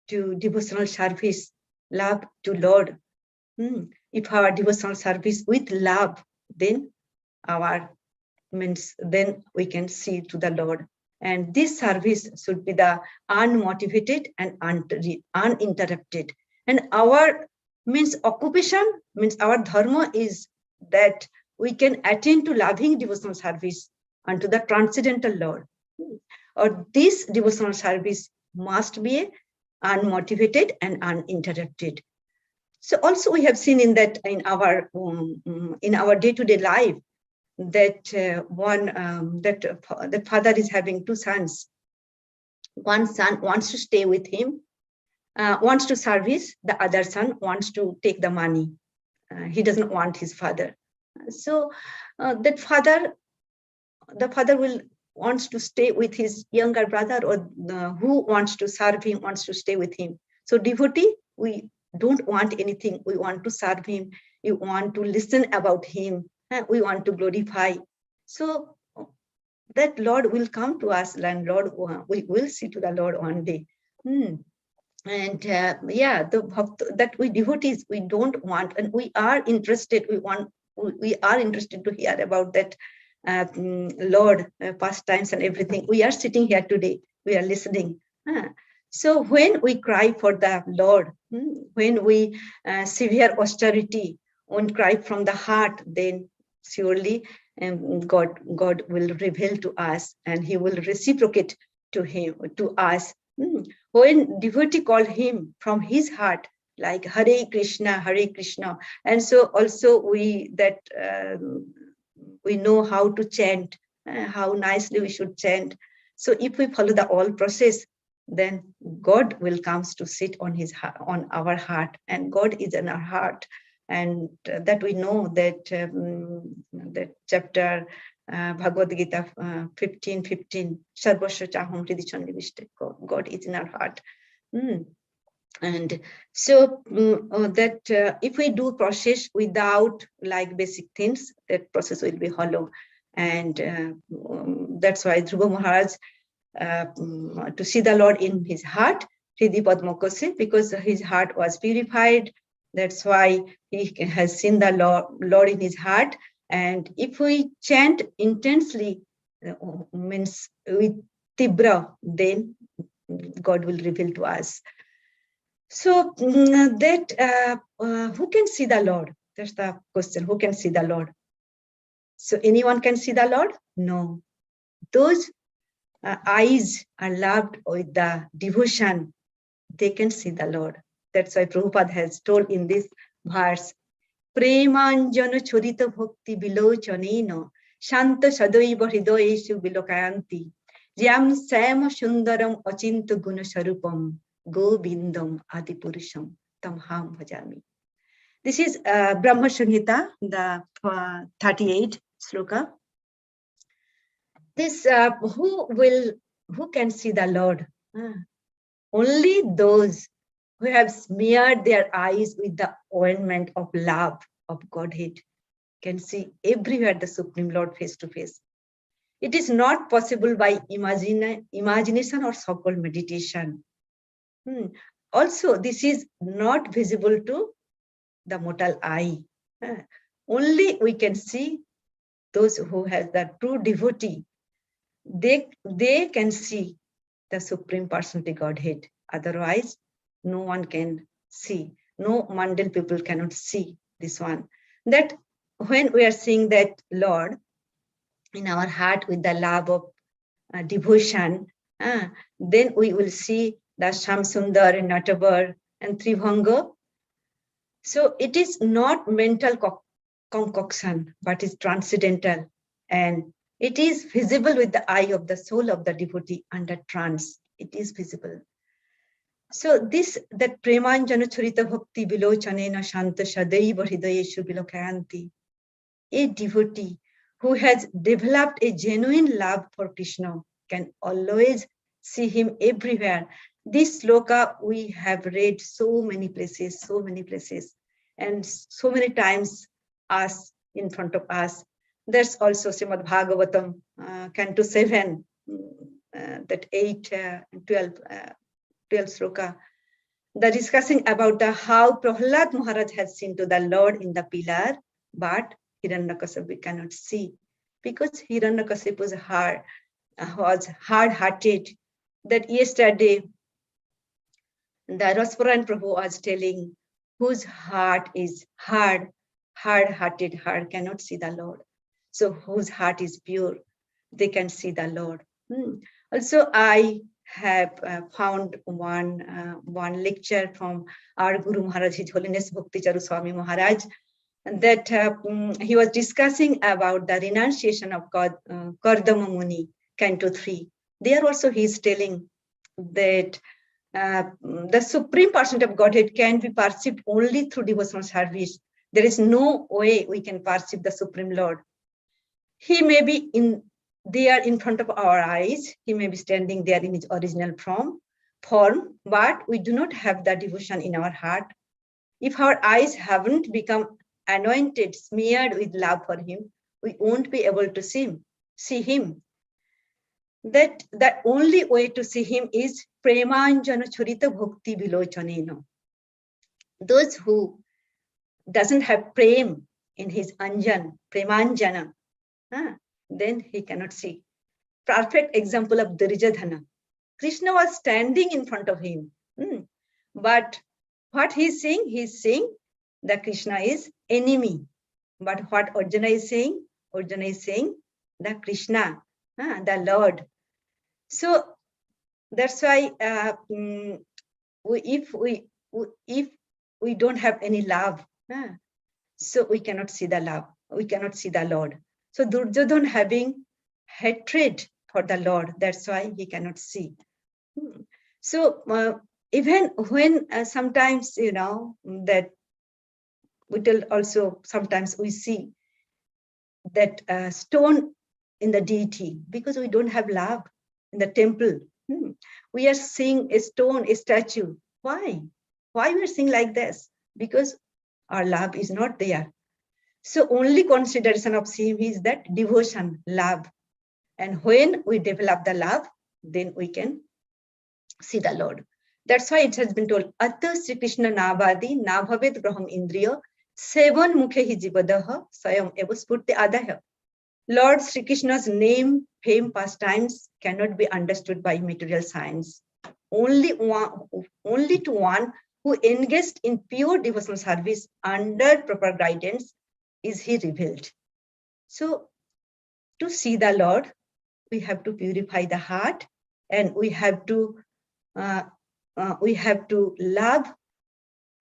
Speaker 1: to devotional service, love to Lord, if our devotional service with love, then then we can see to the Lord. And this service should be the unmotivated and uninterrupted. And our occupation, our dharma is that we can attend to loving devotional service unto the transcendental Lord. Or this devotional service must be unmotivated and uninterrupted. So also we have seen in that in our day-to-day life, that the father is having two sons. One son wants to stay with him, wants to service. The other son wants to take the money. He doesn't want his father. So the father wants to stay with his younger brother, or who wants to serve him wants to stay with him. So devotee, we don't want anything. We want to serve him. We want to listen about him. We want to glorify. So that Lord will come to us, and Lord, we will see to the Lord one day. And that we devotees, we don't want, and we are interested. We are interested to hear about that Lord pastimes and everything. We are sitting here today. We are listening. So when we cry for the Lord, when we severe austerity, when cry from the heart, then surely God will reveal to us, and He will reciprocate to us. When devotee call Him from his heart, like Hare Krishna, and so also we know how to chant, how nicely we should chant. So if we follow the all process, then God will come to sit on our heart, and God is in our heart. And that we know that that chapter Bhagavad Gita 15:15, Sarvasya Chaham Hridi Chandivishte, God is in our heart. And so that if we do process without like basic things, that process will be hollow. And that's why Dhruva Maharaj, to see the Lord in his heart, Hridi Padmakose, because his heart was purified. That's why he has seen the Lord in his heart. And if we chant intensely, means with Tibra, then God will reveal to us. So that who can see the Lord? That's the question. Who can see the Lord? So anyone can see the Lord? No. Those eyes are loved with the devotion. They can see the Lord. That's why Prabhupada has told in this verse, Premanjana chorita bhakti bilochanena shanta sadaiva hridayeshu bilokayanti jam sama sundaram achinta guna sarupam govindam adipurusham tamham bhajami. This is Brahma Samhita, the 38th sloka. This who can see the Lord? Only those who have smeared their eyes with the ointment of love of Godhead can see everywhere the Supreme Lord face to face. It is not possible by imagination or so-called meditation. Also, this is not visible to the mortal eye. Only we can see those who have the true devotee. They can see the Supreme Personality Godhead. Otherwise, no one can see. No mundane people cannot see this one. That when we are seeing that Lord in our heart with the love of devotion, then we will see the Shamsundar and Natavar and Tribhanga. So it is not mental concoction, but is transcendental, and it is visible with the eye of the soul of the devotee under trance. It is visible. So that Premanjana Charita Bhakti Vilochanena Shanta Sadaiva Hridayeshu Bilokayanti, a devotee who has developed a genuine love for Krishna can always see him everywhere. This sloka we have read so many places, and so many times us in front of us. There's also Srimad Bhagavatam, Canto 7, that 12 sloka, the discussing about how Prahlad Maharaj has seen to the Lord in the pillar, but Hiranyakasipu cannot see because Hiranyakasipu was hard-hearted. That yesterday, the Raspuran Prabhu was telling, whose heart is hard-hearted heart cannot see the Lord. So whose heart is pure, they can see the Lord. Also, I have found one lecture from our Guru Maharaj, His Holiness Bhakti Charu Swami Maharaj, that he was discussing about the renunciation of God, Kardama Muni, Canto 3. There also he is telling that the supreme person of Godhead can be perceived only through devotional service. There is no way we can perceive the Supreme Lord. He may be there in front of our eyes. He may be standing there in his original form, but we do not have the devotion in our heart. If our eyes haven't become anointed, smeared with love for him, we won't be able to see him. That the only way to see him is premanjana churita bhakti vilochanena. Those who doesn't have prem in his anjan, premanjana, then he cannot see. Perfect example of Duryodhana. Krishna was standing in front of him. But what he's saying that Krishna is enemy. But what Arjuna is saying? Arjuna is saying that Krishna, the Lord. So that's why if we don't have any love, so we cannot see the love. We cannot see the Lord. So Duryodhana having hatred for the Lord, that's why he cannot see. So even when sometimes, that we tell also, sometimes we see that stone in the deity because we don't have love in the temple. We are seeing a stone, a statue. Why? Why we are seeing like this? Because our love is not there. So only consideration of him is that devotion, love. And when we develop the love, then we can see the Lord. That's why it has been told, Atta Sri Krishna Navadi Navaved Graham Indriya Sevan Mukhe Jivadaha Sayam Evaspurti Adaha. Lord Sri Krishna's name, fame, pastimes cannot be understood by material science. Only to one who engaged in pure devotional service under proper guidance is he revealed. So to see the Lord, we have to purify the heart, and we have to love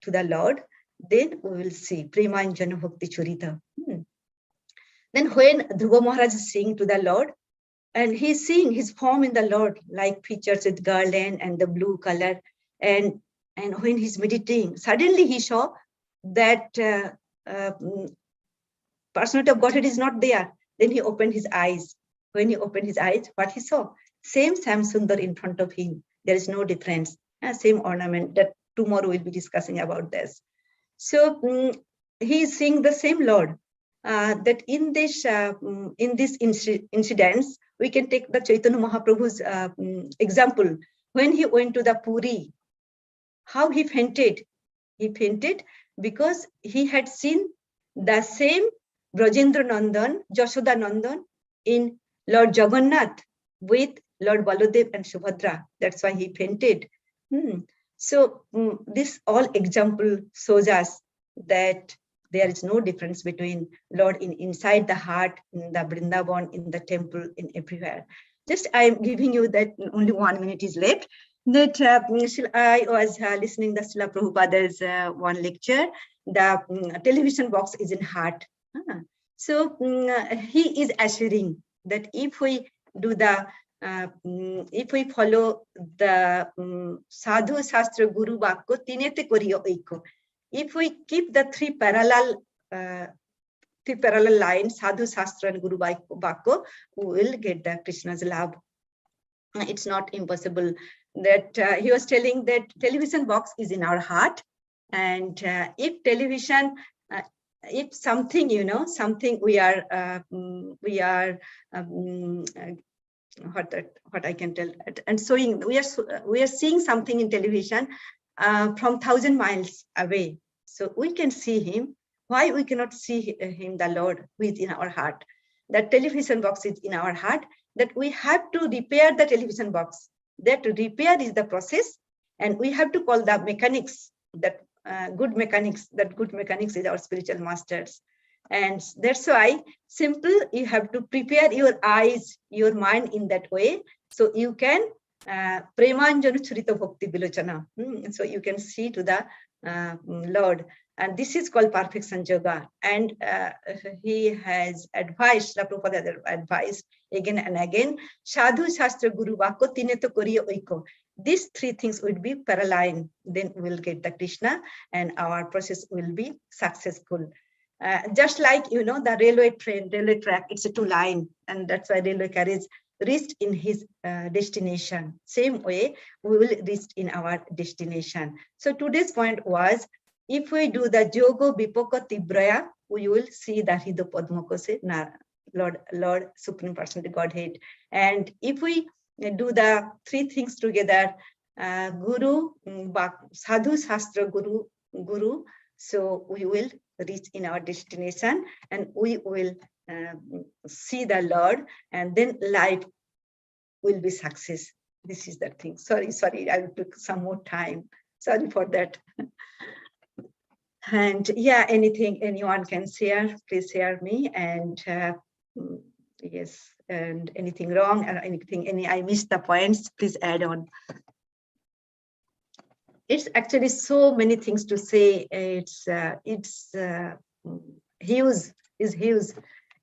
Speaker 1: to the Lord. Then we will see Premanjana Bhakti Churita. Then when Dhruva Maharaj is singing to the Lord, and he's seeing his form in the Lord, like features with garland and the blue color, and when he's meditating, suddenly he saw that personality of Godhead is not there. Then he opened his eyes. When he opened his eyes, what he saw? Same Sam Sundar in front of him. There is no difference. Same ornament. That tomorrow we'll be discussing about this. So he is seeing the same Lord. That in this incidents, we can take the Chaitanya Mahaprabhu's example. When he went to the Puri, how he fainted? He fainted because he had seen the same Brajendra Nandan, Jashoda Nandan in Lord Jagannath with Lord Baladev and Subhadra. That's why he fainted. So this all example shows us that there is no difference between Lord inside the heart, in the Vrindavan, in the temple, in everywhere. Just I'm giving you that only 1 minute is left. That I was listening to Srila Prabhupada's one lecture. The television box is in heart. So he is assuring that if we do the if we follow the Sadhu Shastra Guru Vakko, Tinete Koriyo Eiko. If we keep the three parallel lines, Sadhu Shastra and Guru Vakko, we will get the Krishna's love. It's not impossible. That he was telling that television box is in our heart, and if television, if something, something we are what I can tell. And showing, we are seeing something in television from 1,000 miles away. So we can see him. Why we cannot see him, the Lord, who is in our heart? That television box is in our heart, that we have to repair the television box. That repair is the process, and we have to call the mechanics, that good mechanics, is our spiritual masters. And that's why simple, you have to prepare your eyes, your mind in that way, so you can premanjanu churita bhakti vilochana. So you can see to the Lord. And this is called perfection yoga. And he has advised, Srila Prabhupada has advised again and again, sadhu shastra guru vako tineto koriya oiko. These three things will be parallel, then we will get the Krishna and our process will be successful. Just like, you know, the railway track, it's a two line, and that's why railway carriage reached in his destination. Same way, we will reach in our destination. So today's point was, if we do the Jogo Vipoko Tibraya, we will see the Hrido Padmakose, Lord, Supreme Personality Godhead. And if we do the three things together, Guru, Sadhu Shastra Guru, so we will reach in our destination and we will see the Lord, and then life will be success. This is the thing. Sorry, I took some more time. Sorry for that. And yeah, anyone can share, please share me. And yes, and anything wrong or anything, I missed the points, please add on. It's actually so many things to say. It's huge.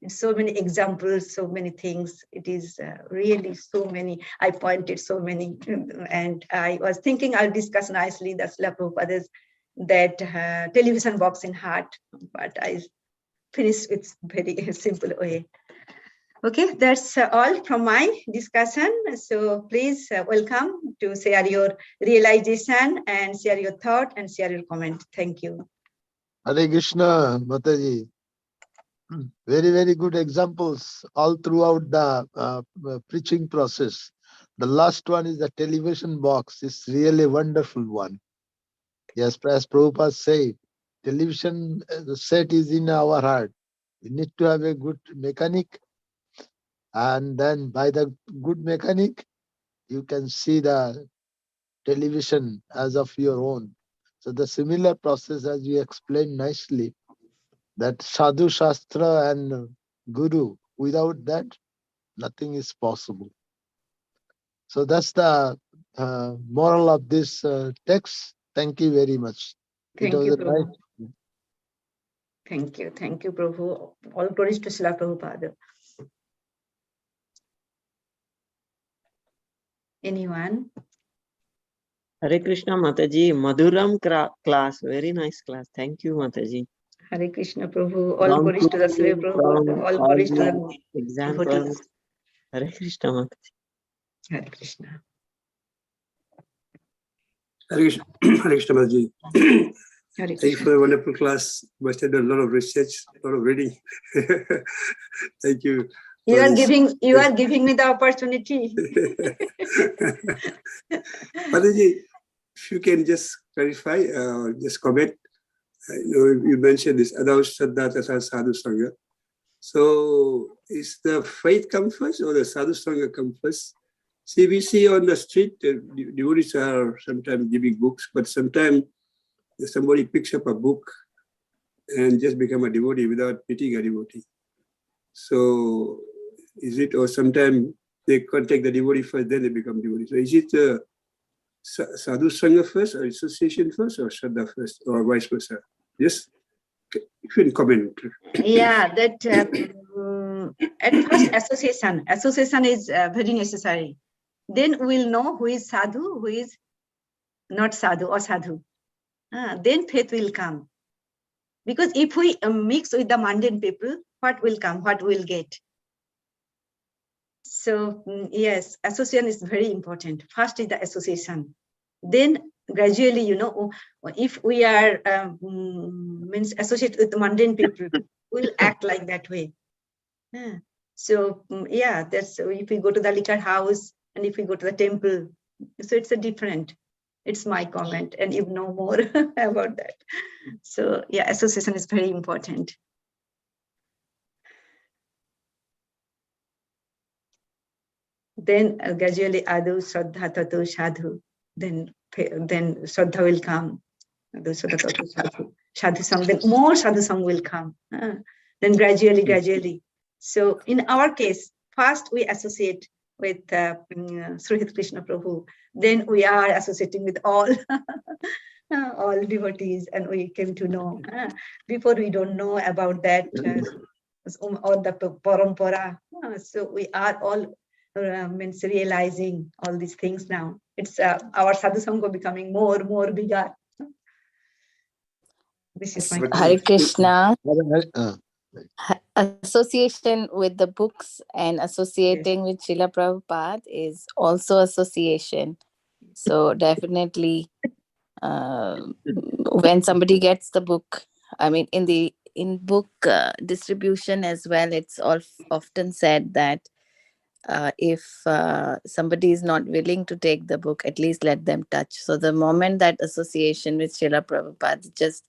Speaker 1: It's so many examples, so many things. It is really so many. I pointed so many, and I was thinking I'll discuss nicely the Srila Prabhupada's that television box in heart, but I finished with very simple way. Okay, that's all from my discussion. So please welcome to share your realization and share your thought and share your comment. Thank you.
Speaker 4: Hare Krishna, Mataji. Very, very good examples all throughout the preaching process. The last one is the television box. It's really a wonderful one. Yes, as Prabhupada said, television set is in our heart. We need to have a good mechanic, and then by the good mechanic, you can see the television as of your own. So the similar process, as you explained nicely, that Sadhu Shastra and Guru, without that, nothing is possible. So that's the moral of this text. Thank you very much.
Speaker 1: Thank you, Prabhu. Thank you, Prabhu. All glories to Srila Prabhupada. Anyone?
Speaker 6: Hare Krishna Mataji, Madhuram class, very nice class. Thank you, Mataji.
Speaker 1: Hare Krishna Prabhu, all glories to the Srila Prabhupada, all glories to the
Speaker 6: examples. Hare Krishna Mataji.
Speaker 1: Hare Krishna.
Speaker 5: Hare Krishna Mataji. Thank you for a wonderful class. Must have done a lot of research, a lot of reading. Thank you.
Speaker 1: You are giving me the opportunity.
Speaker 5: Mataji, if you can just clarify, just comment. You mentioned this Adav Shraddha Tasa Sadhu Sangha. So is the faith come first or the Sadhu Sangha come first? See, we see on the street, devotees are sometimes giving books, but sometimes somebody picks up a book and just become a devotee without meeting a devotee. So is it, or sometimes they contact the devotee first, then they become devotees. So is it Sadhu Sangha first, or association first, or Shraddha first, or vice versa? Yes, if you can comment.
Speaker 1: Yeah, that at first association is very necessary. Then we'll know who is sadhu, who is not sadhu or sadhu. Then faith will come. Because if we mix with the mundane people, what will come, what we'll get? So yes, association is very important. First is the association. Then gradually, you know, if we are associated with mundane people, we'll act like that way. So yeah, that's if we go to the liquor house and if we go to the temple, so it's a different. It's my comment, and you know more about that. So yeah, association is very important. Then gradually adu shraddha tatu sadhu. Then shraddha will come. Adu shraddha tatu sadhu. Sadhu song. Then more sadhu song will come. Then gradually. So in our case, first we associate with Sri Krishna Prabhu. Then we are associating with all all devotees, and we came to know. Before we don't know about that or the parampara. So we are all means realizing all these things now. It's our sadhu sangha becoming more bigger. This is my
Speaker 7: Hare Krishna.
Speaker 4: Uh,
Speaker 7: Association with the books and associating with Srila Prabhupada is also association. So definitely, when somebody gets the book, I mean, in book distribution as well, it's often said that if somebody is not willing to take the book, at least let them touch. So the moment that association with Srila Prabhupada just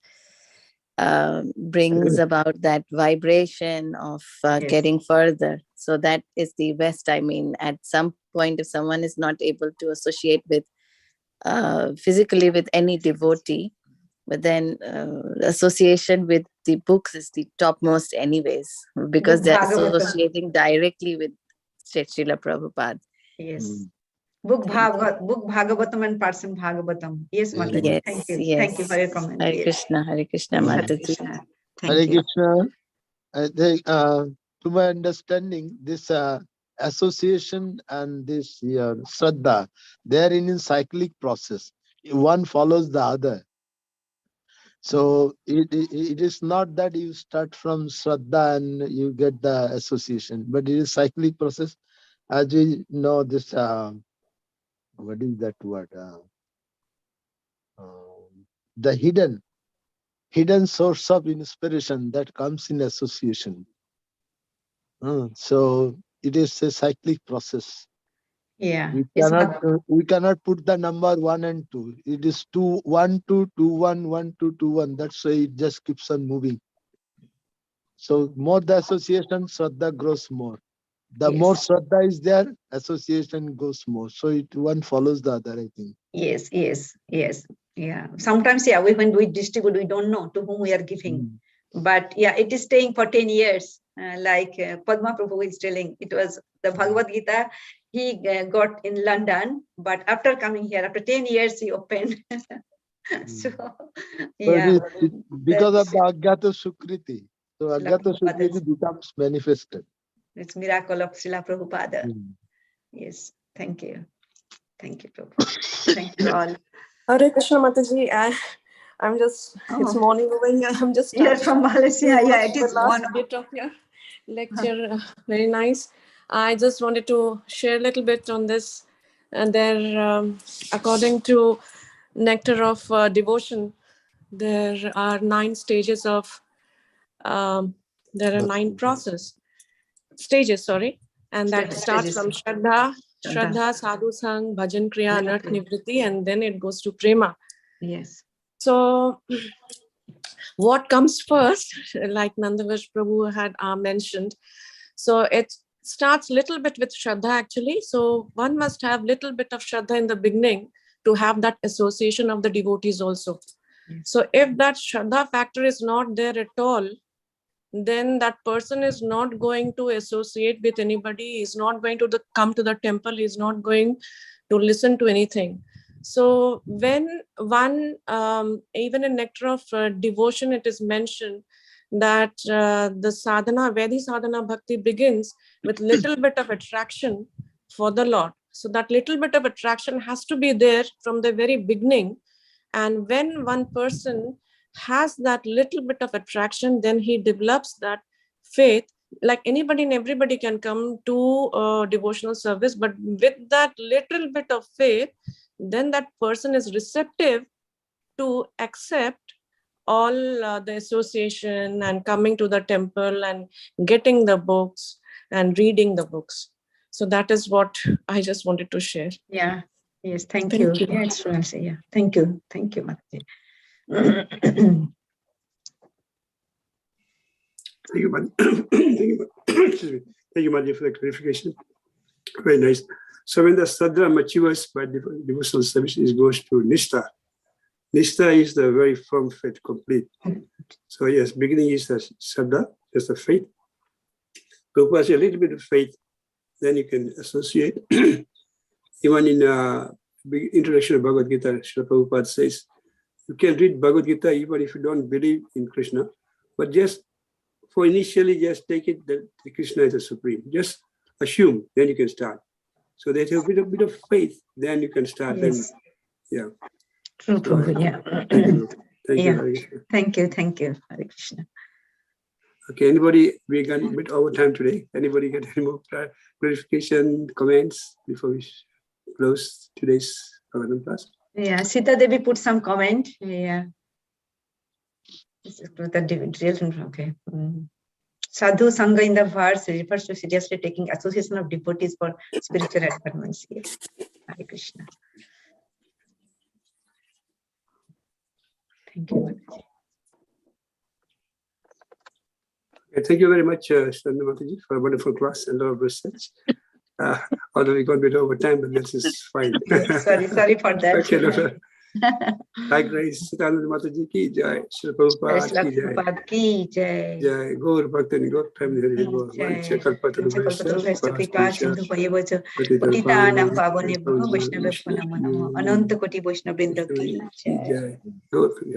Speaker 7: brings about that vibration of getting further. So that is the best. I mean, at some point, if someone is not able to associate with physically with any devotee, but then association with the books is the topmost anyways, because
Speaker 1: Book
Speaker 7: they're
Speaker 1: Bhagavatam.
Speaker 7: associating directly with Srila Prabhupada.
Speaker 1: Yes. Book Bhagavatam and person Bhagavatam. Yes, Mataji.
Speaker 7: Yes,
Speaker 1: Thank you.
Speaker 7: yes.
Speaker 1: Thank you for your comment.
Speaker 7: Hare
Speaker 1: Yes.
Speaker 7: Krishna, Hare Krishna,
Speaker 1: Hare
Speaker 7: Mataji.
Speaker 1: Krishna.
Speaker 4: Hare
Speaker 1: Thank you.
Speaker 4: Krishna. I think, to my understanding, this association and this Shraddha, they are in cyclic process. One follows the other. So it is not that you start from Shraddha and you get the association, but it is cyclic process. As we know this, what is that word? The hidden source of inspiration that comes in association. So it is a cyclic process.
Speaker 1: Yeah.
Speaker 4: We cannot put the number 1 and 2. It is 2, 1, 2, 2, 1, 1, 2, 2, 1. That's why it just keeps on moving. So more the association, Shraddha grows more. The more Shraddha is there, association goes more. So it one follows the other, I think.
Speaker 1: Yes. Yeah. Sometimes, when we distribute, we don't know to whom we are giving. But yeah, it is staying for 10 years. Like Padma Prabhu is telling, it was the Bhagavad Gita he got in London, but after coming here, after 10 years, he opened. So, yeah.
Speaker 4: Because of the Agyata Sukriti. So Agyata
Speaker 1: Prabhupada.
Speaker 4: Sukriti becomes manifested.
Speaker 1: It's miracle of Srila Prabhupada. Yes. Thank you. Thank you, Prabhu. Thank you all.
Speaker 8: Hare Krishna Mataji. I'm just, it's morning over here. I'm just
Speaker 1: You're from Malaysia. Yeah, it is
Speaker 8: the last
Speaker 1: one.
Speaker 8: bit of your lecture. Very nice. I just wanted to share a little bit on this. And there, according to Nectar of Devotion, there are 9 stages of, there are 9 stages, and that starts from Shraddha, Sadhu Sang, Bhajan Kriya, Anarth Nivritti, and then it goes to Prema.
Speaker 1: Yes.
Speaker 8: So what comes first, like Nandavish Prabhu had mentioned, so it starts little bit with Shraddha actually. So one must have little bit of Shraddha in the beginning to have that association of the devotees also. Yes. So if that Shraddha factor is not there at all, then that person is not going to associate with anybody, is not going to come to the temple, is not going to listen to anything. So when one, even in Nectar of Devotion, it is mentioned that the sadhana, Vedi sadhana bhakti begins with little bit of attraction for the Lord. So that little bit of attraction has to be there from the very beginning. And when one person has that little bit of attraction, then he develops that faith. Like anybody and everybody can come to devotional service, but with that little bit of faith, then that person is receptive to accept all the association and coming to the temple and getting the books and reading the books. So that is what I just wanted to share.
Speaker 1: Yeah. Yes. Thank
Speaker 8: Thank
Speaker 1: you.
Speaker 8: you.
Speaker 1: Yeah, it's true. Yeah. Thank you. Thank you, Mataji.
Speaker 5: Thank you, Mataji. Excuse me. Thank you, Mataji, for the clarification. Very nice. So when the Sadhana matures by devotional service, it goes to Nishtha. Nishtha is the very firm faith, complete. So yes, beginning is the Sadhana, just the faith. Prabhupada says a little bit of faith, then you can associate. Even in introduction of Bhagavad Gita, Srila Prabhupada says, you can read Bhagavad Gita even if you don't believe in Krishna, but just for initially, just take it that Krishna is the supreme. Just assume, then you can start. So there's a bit of faith, then you can start.
Speaker 1: Yes.
Speaker 5: Then, yeah.
Speaker 1: True, Prabhu. Yeah.
Speaker 5: Thank you. Thank you.
Speaker 1: Yeah.
Speaker 5: Hare Krishna.
Speaker 1: Thank you. Thank you, Hare Krishna.
Speaker 5: Okay, anybody, we got a bit over time today. Anybody get any more clarification, comments before we close today's Bhagavatam class?
Speaker 1: Yeah, Sita Devi put some comment. Yeah. This is the details. Okay. Sadhu Sangha in the verse refers to seriously taking association of devotees for spiritual advancement. Yes. Hare Krishna. Thank you, Mataji.
Speaker 5: Okay, thank you very much, Shanda Mataji, for a wonderful class and a lot of research. Although we got a bit over time, but this is fine.
Speaker 1: Yes, sorry for that.
Speaker 5: Okay, no. Likewise, Sitanand Mataji ki jai, Srila Prabhupada ki jai.
Speaker 1: Prabhupada ki jai.
Speaker 5: Jai, Gaur Bhaktan, Gaur family, Hari Bol.
Speaker 1: Jai.
Speaker 5: Kalpataru
Speaker 1: Kalpataru Kripa Sindhu Vayevacha
Speaker 5: Patitam
Speaker 1: Patitanam
Speaker 5: Pavanam
Speaker 1: Pavane Bhyo Vaishnavebhyo Namo Namo Ananta Koti Vaishnavendra ki jai.
Speaker 5: Jai. Gaur family.